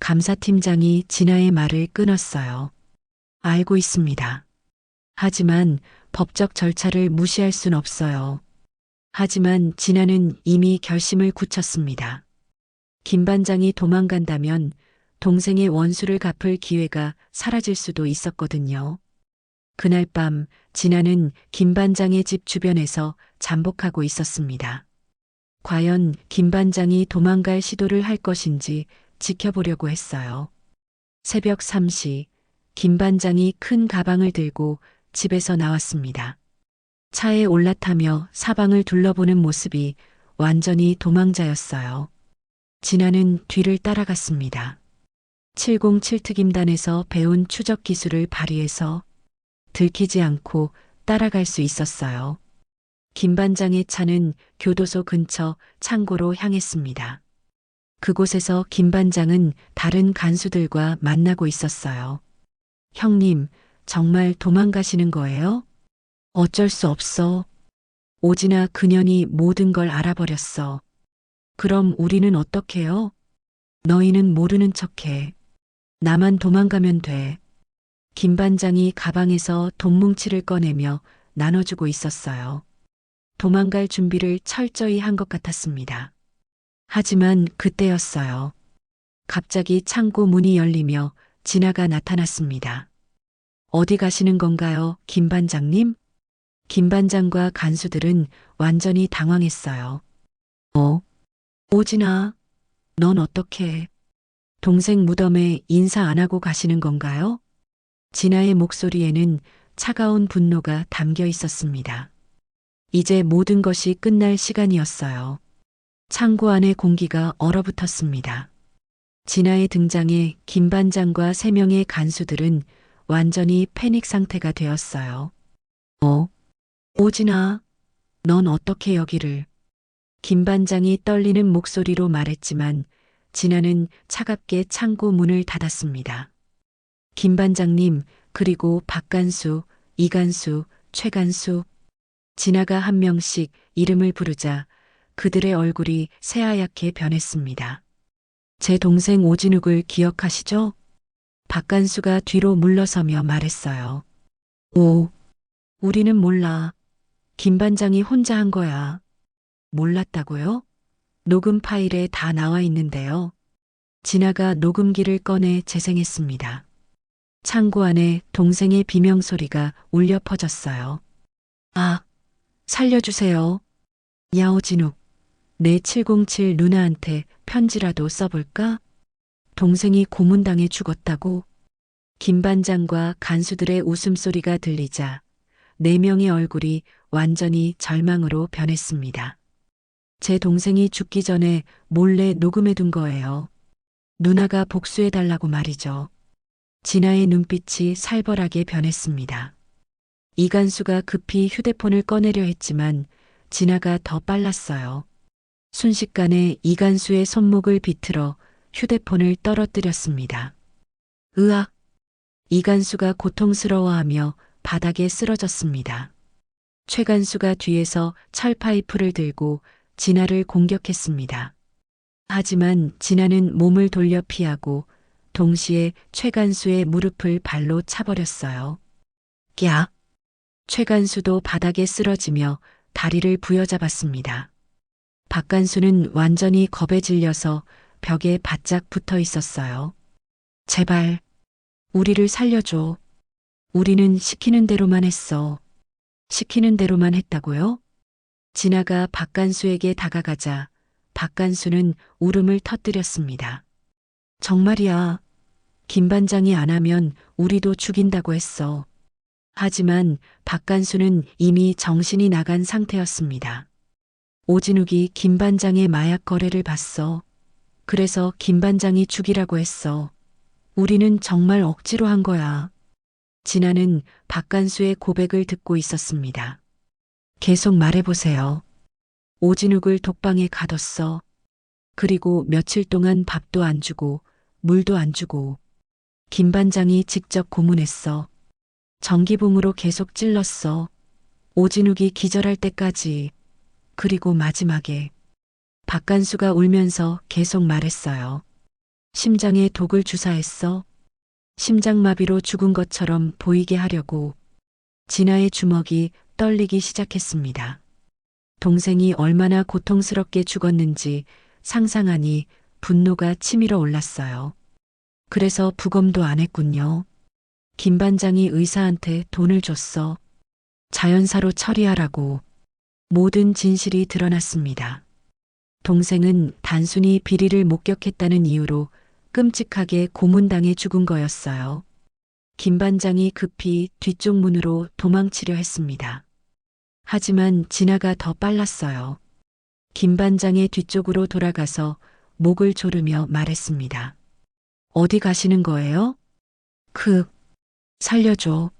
감사팀장이 진아의 말을 끊었어요. 알고 있습니다. 하지만 법적 절차를 무시할 순 없어요. 하지만 진아는 이미 결심을 굳혔습니다. 김 반장이 도망간다면 동생의 원수를 갚을 기회가 사라질 수도 있었거든요. 그날 밤 진아는 김 반장의 집 주변에서 잠복하고 있었습니다. 과연 김 반장이 도망갈 시도를 할 것인지 지켜보려고 했어요. 새벽 3시 김 반장이 큰 가방을 들고 집에서 나왔습니다. 차에 올라타며 사방을 둘러보는 모습이 완전히 도망자였어요. 진아는 뒤를 따라갔습니다. 707 특임단에서 배운 추적 기술을 발휘해서 들키지 않고 따라갈 수 있었어요. 김 반장의 차는 교도소 근처 창고로 향했습니다. 그곳에서 김 반장은 다른 간수들과 만나고 있었어요. 형님, 정말 도망가시는 거예요? 어쩔 수 없어. 오진아 그년이 모든 걸 알아버렸어. 그럼 우리는 어떡해요? 너희는 모르는 척해. 나만 도망가면 돼. 김 반장이 가방에서 돈뭉치를 꺼내며 나눠주고 있었어요. 도망갈 준비를 철저히 한 것 같았습니다. 하지만 그때였어요. 갑자기 창고 문이 열리며 진아가 나타났습니다. 어디 가시는 건가요, 김 반장님? 김 반장과 간수들은 완전히 당황했어요. 오진아, 넌 어떻게 동생 무덤에 인사 안 하고 가시는 건가요? 진아의 목소리에는 차가운 분노가 담겨 있었습니다. 이제 모든 것이 끝날 시간이었어요. 창고 안의 공기가 얼어붙었습니다. 진아의 등장에 김 반장과 3명의 간수들은 완전히 패닉 상태가 되었어요. 오진아, 넌 어떻게 여기를? 김 반장이 떨리는 목소리로 말했지만 진아는 차갑게 창고 문을 닫았습니다. 김 반장님, 그리고 박간수, 이간수, 최간수. 진아가 한 명씩 이름을 부르자 그들의 얼굴이 새하얗게 변했습니다. 제 동생 오진욱을 기억하시죠? 박간수가 뒤로 물러서며 말했어요. 우리는 몰라. 김 반장이 혼자 한 거야. 몰랐다고요? 녹음 파일에 다 나와 있는데요. 진아가 녹음기를 꺼내 재생했습니다. 창고 안에 동생의 비명소리가 울려 퍼졌어요. 아, 살려주세요. 야오진욱, 내 707 누나한테 편지라도 써볼까? 동생이 고문당해 죽었다고? 김 반장과 간수들의 웃음소리가 들리자 4명의 얼굴이 완전히 절망으로 변했습니다. 제 동생이 죽기 전에 몰래 녹음해둔 거예요. 누나가 복수해달라고 말이죠. 진아의 눈빛이 살벌하게 변했습니다. 이간수가 급히 휴대폰을 꺼내려 했지만 진아가 더 빨랐어요. 순식간에 이간수의 손목을 비틀어 휴대폰을 떨어뜨렸습니다. 으악! 이간수가 고통스러워하며 바닥에 쓰러졌습니다. 최간수가 뒤에서 철파이프를 들고 진아를 공격했습니다. 하지만 진아는 몸을 돌려 피하고 동시에 최간수의 무릎을 발로 차버렸어요. 야! 최간수도 바닥에 쓰러지며 다리를 부여잡았습니다. 박간수는 완전히 겁에 질려서 벽에 바짝 붙어 있었어요. 제발, 우리를 살려줘. 우리는 시키는 대로만 했어. 시키는 대로만 했다고요? 진아가 박간수에게 다가가자 박간수는 울음을 터뜨렸습니다. 정말이야. 김 반장이 안 하면 우리도 죽인다고 했어. 하지만 박간수는 이미 정신이 나간 상태였습니다. 오진욱이 김 반장의 마약 거래를 봤어. 그래서 김 반장이 죽이라고 했어. 우리는 정말 억지로 한 거야. 진아는 박간수의 고백을 듣고 있었습니다. 계속 말해보세요. 오진욱을 독방에 가뒀어. 그리고 며칠 동안 밥도 안 주고 물도 안 주고 김 반장이 직접 고문했어. 전기봉으로 계속 찔렀어. 오진욱이 기절할 때까지. 그리고 마지막에 박간수가 울면서 계속 말했어요. 심장에 독을 주사했어. 심장마비로 죽은 것처럼 보이게 하려고. 진아의 주먹이 떨리기 시작했습니다. 동생이 얼마나 고통스럽게 죽었는지 상상하니 분노가 치밀어 올랐어요. 그래서 부검도 안 했군요. 김 반장이 의사한테 돈을 줬어. 자연사로 처리하라고. 모든 진실이 드러났습니다. 동생은 단순히 비리를 목격했다는 이유로 끔찍하게 고문당해 죽은 거였어요. 김 반장이 급히 뒤쪽 문으로 도망치려 했습니다. 하지만 진아가 더 빨랐어요. 김 반장의 뒤쪽으로 돌아가서 목을 조르며 말했습니다. 어디 가시는 거예요? 살려줘.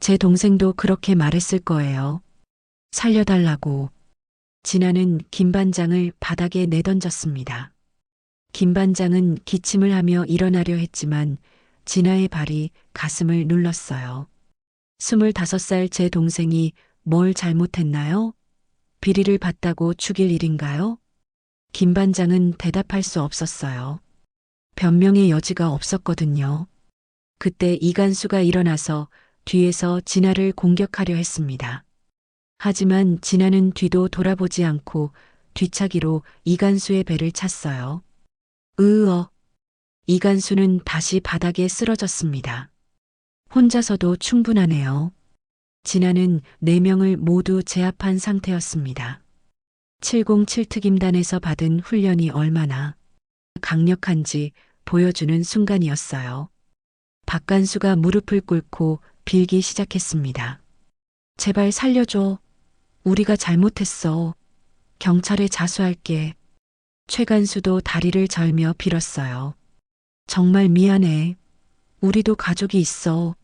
제 동생도 그렇게 말했을 거예요. 살려달라고. 진아는 김 반장을 바닥에 내던졌습니다. 김 반장은 기침을 하며 일어나려 했지만 진아의 발이 가슴을 눌렀어요. 25살 제 동생이 뭘 잘못했나요? 비리를 받다고 죽일 일인가요? 김 반장은 대답할 수 없었어요. 변명의 여지가 없었거든요. 그때 이간수가 일어나서 뒤에서 진아를 공격하려 했습니다. 하지만 진아는 뒤도 돌아보지 않고 뒤차기로 이간수의 배를 찼어요. 이간수는 다시 바닥에 쓰러졌습니다. 혼자서도 충분하네요. 진아는 4명을 모두 제압한 상태였습니다. 707특임단에서 받은 훈련이 얼마나 강력한지 보여주는 순간이었어요. 박간수가 무릎을 꿇고 빌기 시작했습니다. 제발 살려줘. 우리가 잘못했어. 경찰에 자수할게. 최간수도 다리를 절며 빌었어요. 정말 미안해. 우리도 가족이 있어.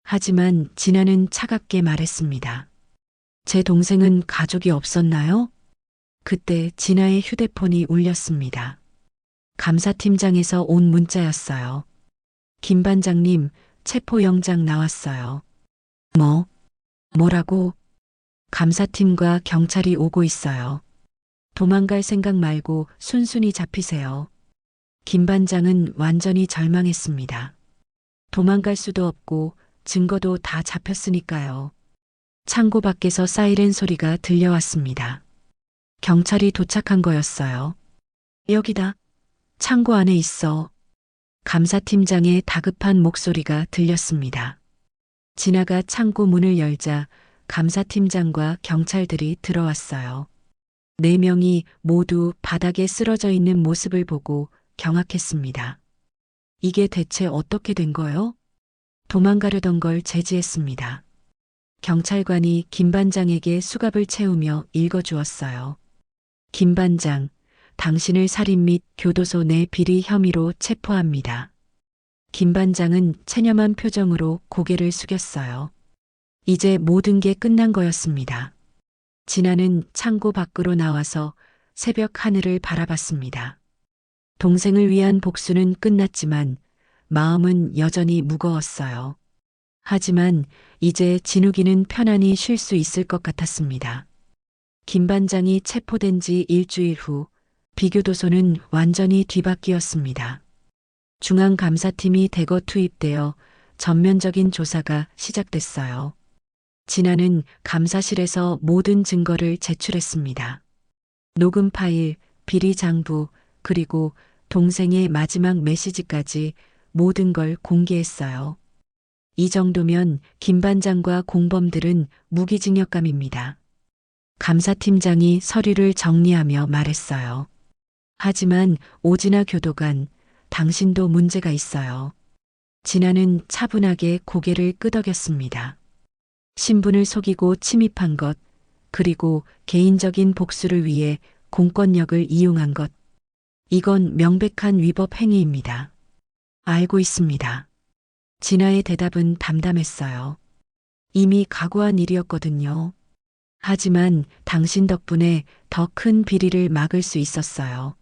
하지만 진아는 차갑게 말했습니다. 제 동생은 가족이 없었나요? 그때 진아의 휴대폰이 울렸습니다. 감사팀장에서 온 문자였어요. 김 반장님, 체포영장 나왔어요. 뭐라고? 감사팀과 경찰이 오고 있어요. 도망갈 생각 말고 순순히 잡히세요. 김 반장은 완전히 절망했습니다. 도망갈 수도 없고 증거도 다 잡혔으니까요. 창고 밖에서 사이렌 소리가 들려왔습니다. 경찰이 도착한 거였어요. 여기다. 창고 안에 있어. 감사팀장의 다급한 목소리가 들렸습니다. 진아가 창고 문을 열자 감사팀장과 경찰들이 들어왔어요. 4명이 모두 바닥에 쓰러져 있는 모습을 보고 경악했습니다. 이게 대체 어떻게 된 거요? 도망가려던 걸 제지했습니다. 경찰관이 김 반장에게 수갑을 채우며 읽어주었어요. 김 반장, 당신을 살인 및 교도소 내 비리 혐의로 체포합니다. 김 반장은 체념한 표정으로 고개를 숙였어요. 이제 모든 게 끝난 거였습니다. 진아는 창고 밖으로 나와서 새벽 하늘을 바라봤습니다. 동생을 위한 복수는 끝났지만 마음은 여전히 무거웠어요. 하지만 이제 진욱이는 편안히 쉴 수 있을 것 같았습니다. 김 반장이 체포된 지 일주일 후 비교도소는 완전히 뒤바뀌었습니다. 중앙감사팀이 대거 투입되어 전면적인 조사가 시작됐어요. 진아는 감사실에서 모든 증거를 제출했습니다. 녹음 파일, 비리 장부, 그리고 동생의 마지막 메시지까지 모든 걸 공개했어요. 이 정도면 김 반장과 공범들은 무기징역감입니다. 감사팀장이 서류를 정리하며 말했어요. 하지만 오진아 교도관, 당신도 문제가 있어요. 진아는 차분하게 고개를 끄덕였습니다. 신분을 속이고 침입한 것, 그리고 개인적인 복수를 위해 공권력을 이용한 것. 이건 명백한 위법 행위입니다. 알고 있습니다. 진아의 대답은 담담했어요. 이미 각오한 일이었거든요. 하지만 당신 덕분에 더 큰 비리를 막을 수 있었어요.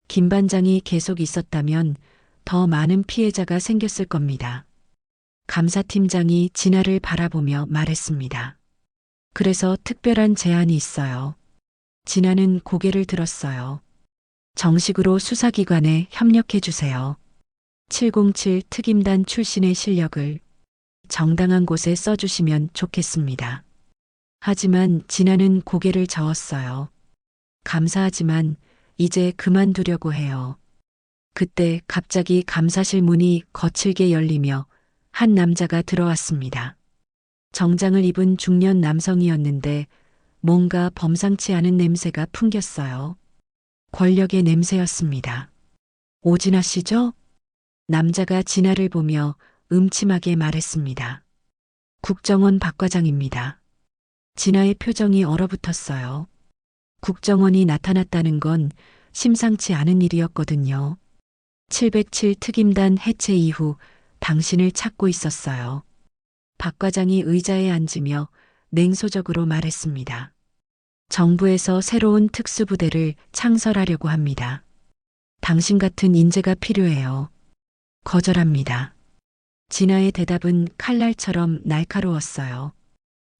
김 반장이 계속 있었다면 더 많은 피해자가 생겼을 겁니다. 감사팀장이 진아를 바라보며 말했습니다. 그래서 특별한 제안이 있어요. 진아는 고개를 들었어요. 정식으로 수사기관에 협력해 주세요. 707 특임단 출신의 실력을 정당한 곳에 써주시면 좋겠습니다. 하지만 진아는 고개를 저었어요. 감사하지만 이제 그만두려고 해요. 그때 갑자기 감사실 문이 거칠게 열리며 한 남자가 들어왔습니다. 정장을 입은 중년 남성이었는데 뭔가 범상치 않은 냄새가 풍겼어요. 권력의 냄새였습니다. 오진아 씨죠? 남자가 진아를 보며 음침하게 말했습니다. 국정원 박 과장입니다. 진아의 표정이 얼어붙었어요. 국정원이 나타났다는 건 심상치 않은 일이었거든요. 707 특임단 해체 이후 당신을 찾고 있었어요. 박 과장이 의자에 앉으며 냉소적으로 말했습니다. 정부에서 새로운 특수부대를 창설하려고 합니다. 당신 같은 인재가 필요해요. 거절합니다. 진아의 대답은 칼날처럼 날카로웠어요.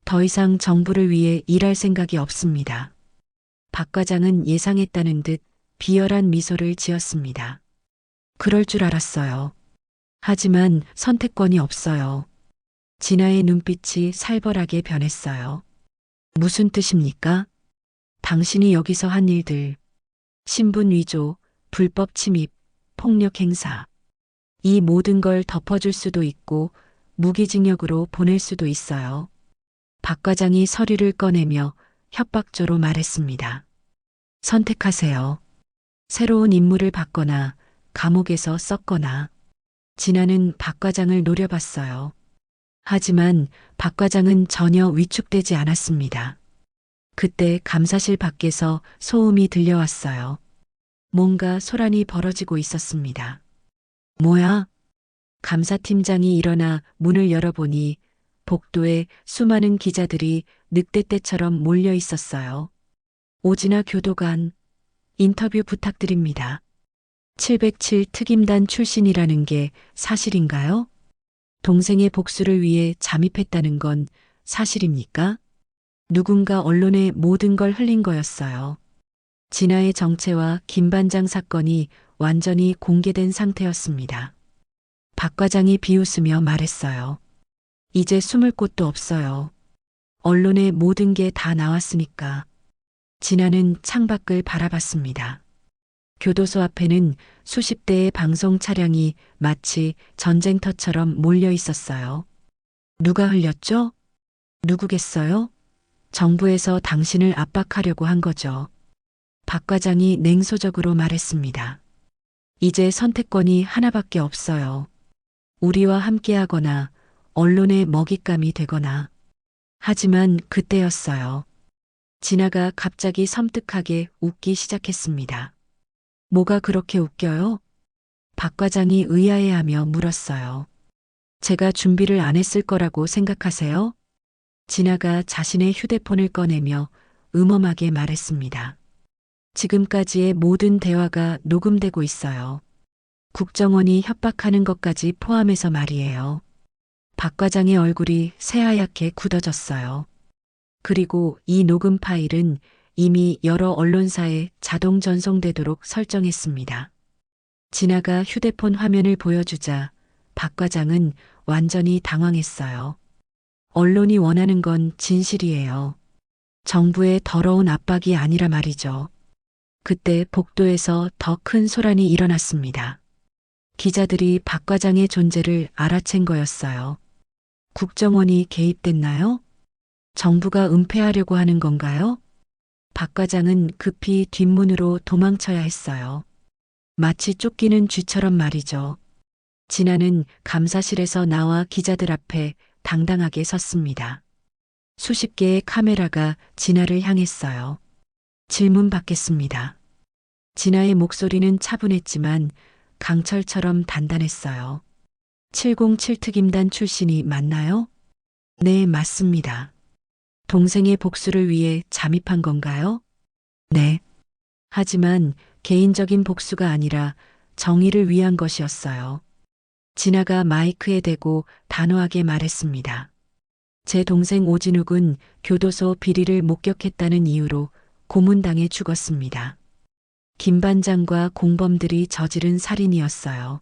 더 이상 정부를 위해 일할 생각이 없습니다. 박 과장은 예상했다는 듯 비열한 미소를 지었습니다. 그럴 줄 알았어요. 하지만 선택권이 없어요. 진아의 눈빛이 살벌하게 변했어요. 무슨 뜻입니까? 당신이 여기서 한 일들, 신분 위조, 불법 침입, 폭력 행사. 이 모든 걸 덮어줄 수도 있고 무기징역으로 보낼 수도 있어요. 박 과장이 서류를 꺼내며 협박조로 말했습니다. 선택하세요. 새로운 임무를 받거나 감옥에서 썩거나. 진아는 박 과장을 노려봤어요. 하지만 박 과장은 전혀 위축되지 않았습니다. 그때 감사실 밖에서 소음이 들려왔어요. 뭔가 소란이 벌어지고 있었습니다. 뭐야? 감사팀장이 일어나 문을 열어보니 복도에 수많은 기자들이 늑대떼처럼 몰려 있었어요. 오진아 교도관, 인터뷰 부탁드립니다. 707 특임단 출신이라는 게 사실인가요? 동생의 복수를 위해 잠입했다는 건 사실입니까? 누군가 언론에 모든 걸 흘린 거였어요. 진아의 정체와 김 반장 사건이 완전히 공개된 상태였습니다. 박 과장이 비웃으며 말했어요. 이제 숨을 곳도 없어요. 언론에 모든 게 다 나왔으니까. 진아는 창밖을 바라봤습니다. 교도소 앞에는 수십 대의 방송 차량이 마치 전쟁터처럼 몰려 있었어요. 누가 흘렸죠? 누구겠어요? 정부에서 당신을 압박하려고 한 거죠. 박 과장이 냉소적으로 말했습니다. 이제 선택권이 하나밖에 없어요. 우리와 함께하거나 언론의 먹잇감이 되거나. 하지만 그때였어요. 진아가 갑자기 섬뜩하게 웃기 시작했습니다. 뭐가 그렇게 웃겨요? 박 과장이 의아해하며 물었어요. 제가 준비를 안 했을 거라고 생각하세요? 진아가 자신의 휴대폰을 꺼내며 음험하게 말했습니다. 지금까지의 모든 대화가 녹음되고 있어요. 국정원이 협박하는 것까지 포함해서 말이에요. 박 과장의 얼굴이 새하얗게 굳어졌어요. 그리고 이 녹음 파일은 이미 여러 언론사에 자동 전송되도록 설정했습니다. 진아가 휴대폰 화면을 보여주자 박 과장은 완전히 당황했어요. 언론이 원하는 건 진실이에요. 정부의 더러운 압박이 아니라 말이죠. 그때 복도에서 더 큰 소란이 일어났습니다. 기자들이 박 과장의 존재를 알아챈 거였어요. 국정원이 개입됐나요? 정부가 은폐하려고 하는 건가요? 박 과장은 급히 뒷문으로 도망쳐야 했어요. 마치 쫓기는 쥐처럼 말이죠. 진아는 감사실에서 나와 기자들 앞에 당당하게 섰습니다. 수십 개의 카메라가 진아를 향했어요. 질문 받겠습니다. 진아의 목소리는 차분했지만 강철처럼 단단했어요. 707 특임단 출신이 맞나요? 네, 맞습니다. 동생의 복수를 위해 잠입한 건가요? 네. 하지만 개인적인 복수가 아니라 정의를 위한 것이었어요. 진아가 마이크에 대고 단호하게 말했습니다. 제 동생 오진욱은 교도소 비리를 목격했다는 이유로 고문당해 죽었습니다. 김 반장과 공범들이 저지른 살인이었어요.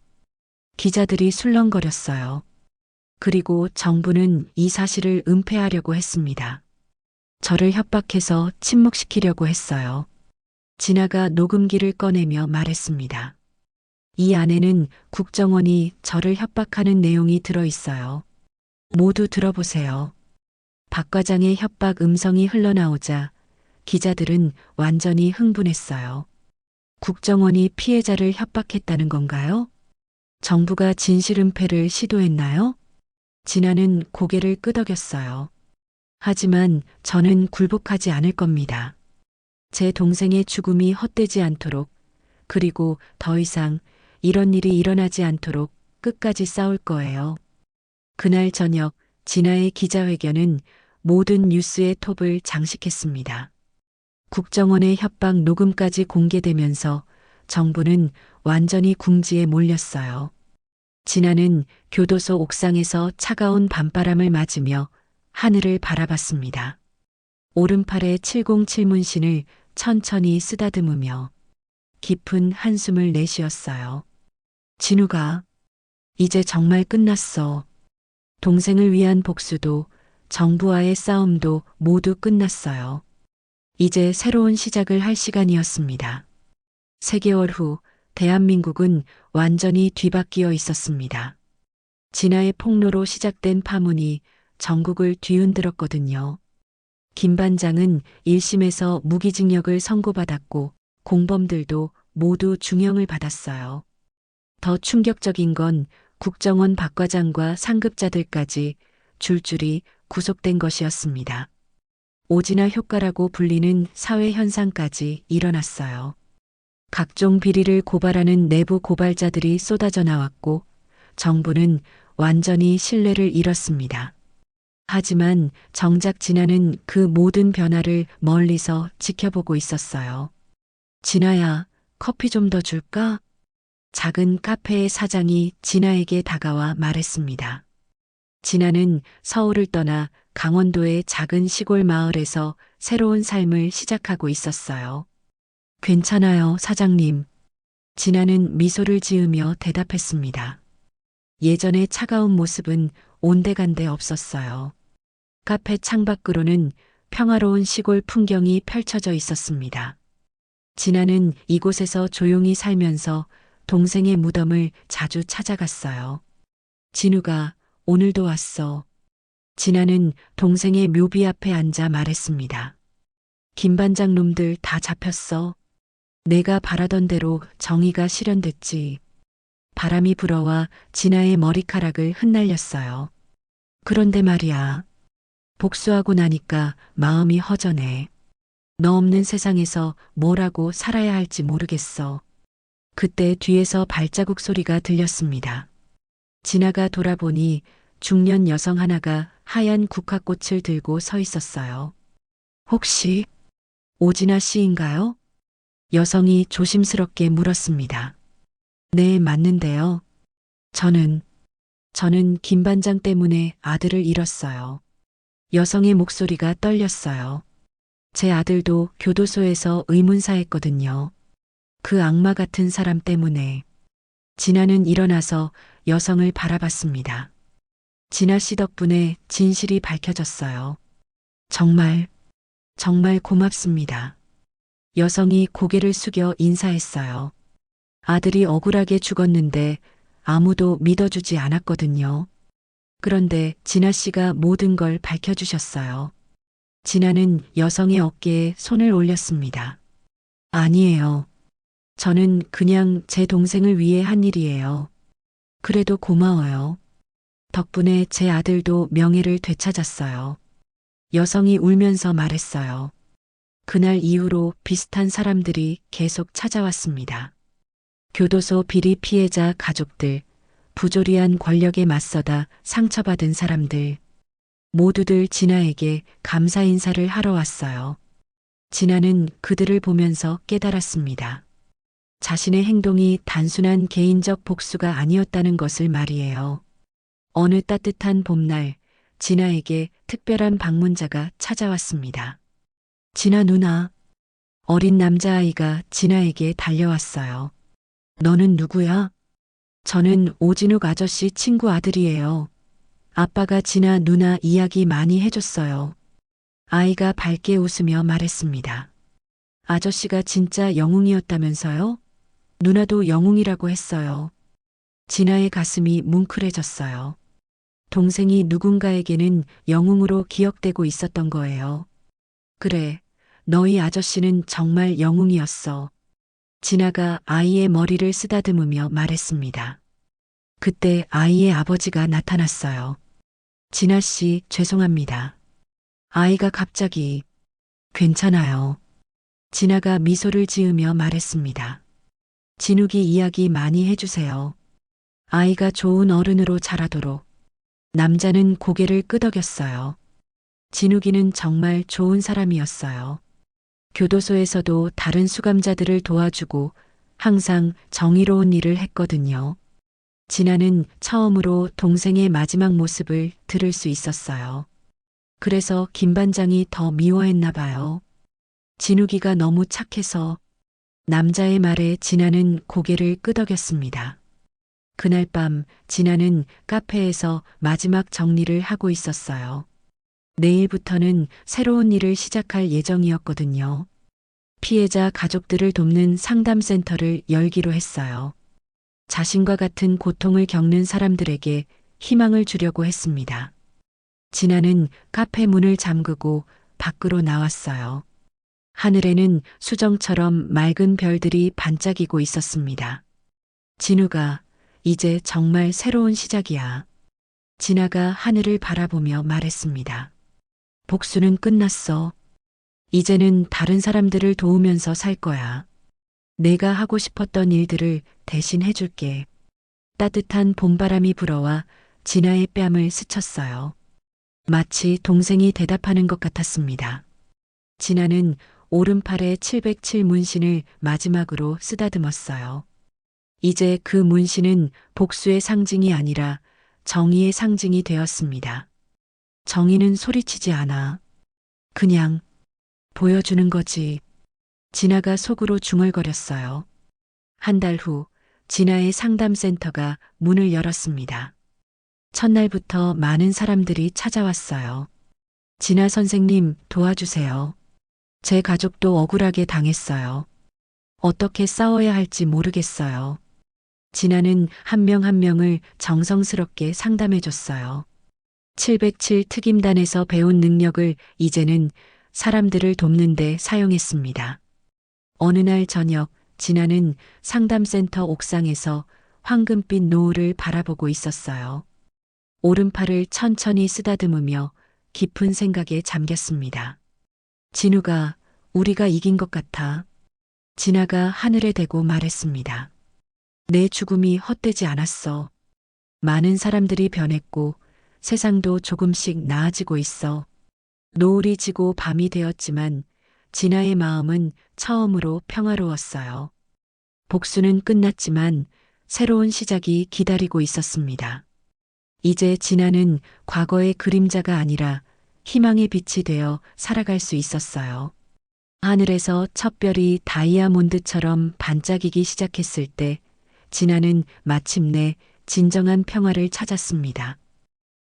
기자들이 술렁거렸어요. 그리고 정부는 이 사실을 은폐하려고 했습니다. 저를 협박해서 침묵시키려고 했어요. 진아가 녹음기를 꺼내며 말했습니다. 이 안에는 국정원이 저를 협박하는 내용이 들어 있어요. 모두 들어보세요. 박 과장의 협박 음성이 흘러나오자 기자들은 완전히 흥분했어요. 국정원이 피해자를 협박했다는 건가요? 정부가 진실 은폐를 시도했나요? 진아는 고개를 끄덕였어요. 하지만 저는 굴복하지 않을 겁니다. 제 동생의 죽음이 헛되지 않도록, 그리고 더 이상 이런 일이 일어나지 않도록 끝까지 싸울 거예요. 그날 저녁 진아의 기자회견은 모든 뉴스의 톱을 장식했습니다. 국정원의 협박 녹음까지 공개되면서 정부는 완전히 궁지에 몰렸어요. 진아는 교도소 옥상에서 차가운 밤바람을 맞으며 하늘을 바라봤습니다. 오른팔에 707 문신을 천천히 쓰다듬으며 깊은 한숨을 내쉬었어요. 진우가, 이제 정말 끝났어. 동생을 위한 복수도 정부와의 싸움도 모두 끝났어요. 이제 새로운 시작을 할 시간이었습니다. 3개월 후 대한민국은 완전히 뒤바뀌어 있었습니다. 진아의 폭로로 시작된 파문이 전국을 뒤흔들었거든요. 김 반장은 1심에서 무기징역을 선고받았고 공범들도 모두 중형을 받았어요. 더 충격적인 건 국정원 박 과장과 상급자들까지 줄줄이 구속된 것이었습니다. 오진아 효과라고 불리는 사회 현상까지 일어났어요. 각종 비리를 고발하는 내부 고발자들이 쏟아져 나왔고 정부는 완전히 신뢰를 잃었습니다. 하지만 정작 진아는 그 모든 변화를 멀리서 지켜보고 있었어요. 진아야, 커피 좀 더 줄까? 작은 카페의 사장이 진아에게 다가와 말했습니다. 진아는 서울을 떠나 강원도의 작은 시골 마을에서 새로운 삶을 시작하고 있었어요. 괜찮아요, 사장님. 진아는 미소를 지으며 대답했습니다. 예전의 차가운 모습은 온데간데 없었어요. 카페 창밖으로는 평화로운 시골 풍경이 펼쳐져 있었습니다. 진아는 이곳에서 조용히 살면서 동생의 무덤을 자주 찾아갔어요. 진우가 오늘도 왔어. 진아는 동생의 묘비 앞에 앉아 말했습니다. 김 반장 놈들 다 잡혔어. 내가 바라던 대로 정의가 실현됐지. 바람이 불어와 진아의 머리카락을 흩날렸어요. 그런데 말이야. 복수하고 나니까 마음이 허전해. 너 없는 세상에서 뭐라고 살아야 할지 모르겠어. 그때 뒤에서 발자국 소리가 들렸습니다. 진아가 돌아보니 중년 여성 하나가 하얀 국화꽃을 들고 서 있었어요. 혹시 오진아 씨인가요? 여성이 조심스럽게 물었습니다. 네, 맞는데요. 저는 김 반장 때문에 아들을 잃었어요. 여성의 목소리가 떨렸어요. 제 아들도 교도소에서 의문사했거든요. 그 악마 같은 사람 때문에. 진아는 일어나서 여성을 바라봤습니다. 진아 씨 덕분에 진실이 밝혀졌어요. 정말, 정말 고맙습니다. 여성이 고개를 숙여 인사했어요. 아들이 억울하게 죽었는데 아무도 믿어주지 않았거든요. 그런데 진아 씨가 모든 걸 밝혀주셨어요. 진아는 여성의 어깨에 손을 올렸습니다. 아니에요. 저는 그냥 제 동생을 위해 한 일이에요. 그래도 고마워요. 덕분에 제 아들도 명예를 되찾았어요. 여성이 울면서 말했어요. 그날 이후로 비슷한 사람들이 계속 찾아왔습니다. 교도소 비리 피해자 가족들, 부조리한 권력에 맞서다 상처받은 사람들, 모두들 진아에게 감사 인사를 하러 왔어요. 진아는 그들을 보면서 깨달았습니다. 자신의 행동이 단순한 개인적 복수가 아니었다는 것을 말이에요. 어느 따뜻한 봄날, 진아에게 특별한 방문자가 찾아왔습니다. 진아 누나. 어린 남자아이가 진아에게 달려왔어요. 너는 누구야? 저는 오진욱 아저씨 친구 아들이에요. 아빠가 진아 누나 이야기 많이 해줬어요. 아이가 밝게 웃으며 말했습니다. 아저씨가 진짜 영웅이었다면서요? 누나도 영웅이라고 했어요. 진아의 가슴이 뭉클해졌어요. 동생이 누군가에게는 영웅으로 기억되고 있었던 거예요. 그래, 너희 아저씨는 정말 영웅이었어. 진아가 아이의 머리를 쓰다듬으며 말했습니다. 그때 아이의 아버지가 나타났어요. 진아 씨, 죄송합니다. 아이가 갑자기, 괜찮아요. 진아가 미소를 지으며 말했습니다. 진욱이 이야기 많이 해주세요. 아이가 좋은 어른으로 자라도록. 남자는 고개를 끄덕였어요. 진욱이는 정말 좋은 사람이었어요. 교도소에서도 다른 수감자들을 도와주고 항상 정의로운 일을 했거든요. 진아는 처음으로 동생의 마지막 모습을 들을 수 있었어요. 그래서 김 반장이 더 미워했나 봐요. 진욱이가 너무 착해서. 남자의 말에 진아는 고개를 끄덕였습니다. 그날 밤 진아는 카페에서 마지막 정리를 하고 있었어요. 내일부터는 새로운 일을 시작할 예정이었거든요. 피해자 가족들을 돕는 상담센터를 열기로 했어요. 자신과 같은 고통을 겪는 사람들에게 희망을 주려고 했습니다. 진아는 카페 문을 잠그고 밖으로 나왔어요. 하늘에는 수정처럼 맑은 별들이 반짝이고 있었습니다. 진우가, 이제 정말 새로운 시작이야. 진아가 하늘을 바라보며 말했습니다. 복수는 끝났어. 이제는 다른 사람들을 도우면서 살 거야. 내가 하고 싶었던 일들을 대신 해줄게. 따뜻한 봄바람이 불어와 진아의 뺨을 스쳤어요. 마치 동생이 대답하는 것 같았습니다. 진아는 오른팔에 707 문신을 마지막으로 쓰다듬었어요. 이제 그 문신은 복수의 상징이 아니라 정의의 상징이 되었습니다. 정의는 소리치지 않아. 그냥 보여주는 거지. 진아가 속으로 중얼거렸어요. 한 달 후 진아의 상담센터가 문을 열었습니다. 첫날부터 많은 사람들이 찾아왔어요. 진아 선생님, 도와주세요. 제 가족도 억울하게 당했어요. 어떻게 싸워야 할지 모르겠어요. 진아는 한 명 한 명을 정성스럽게 상담해줬어요. 707 특임단에서 배운 능력을 이제는 사람들을 돕는 데 사용했습니다. 어느 날 저녁, 진아는 상담센터 옥상에서 황금빛 노을을 바라보고 있었어요. 오른팔을 천천히 쓰다듬으며 깊은 생각에 잠겼습니다. 진우가, 우리가 이긴 것 같아. 진아가 하늘에 대고 말했습니다. 내 죽음이 헛되지 않았어. 많은 사람들이 변했고 세상도 조금씩 나아지고 있어. 노을이 지고 밤이 되었지만 진아의 마음은 처음으로 평화로웠어요. 복수는 끝났지만 새로운 시작이 기다리고 있었습니다. 이제 진아는 과거의 그림자가 아니라 희망의 빛이 되어 살아갈 수 있었어요. 하늘에서 첫 별이 다이아몬드처럼 반짝이기 시작했을 때 진아는 마침내 진정한 평화를 찾았습니다.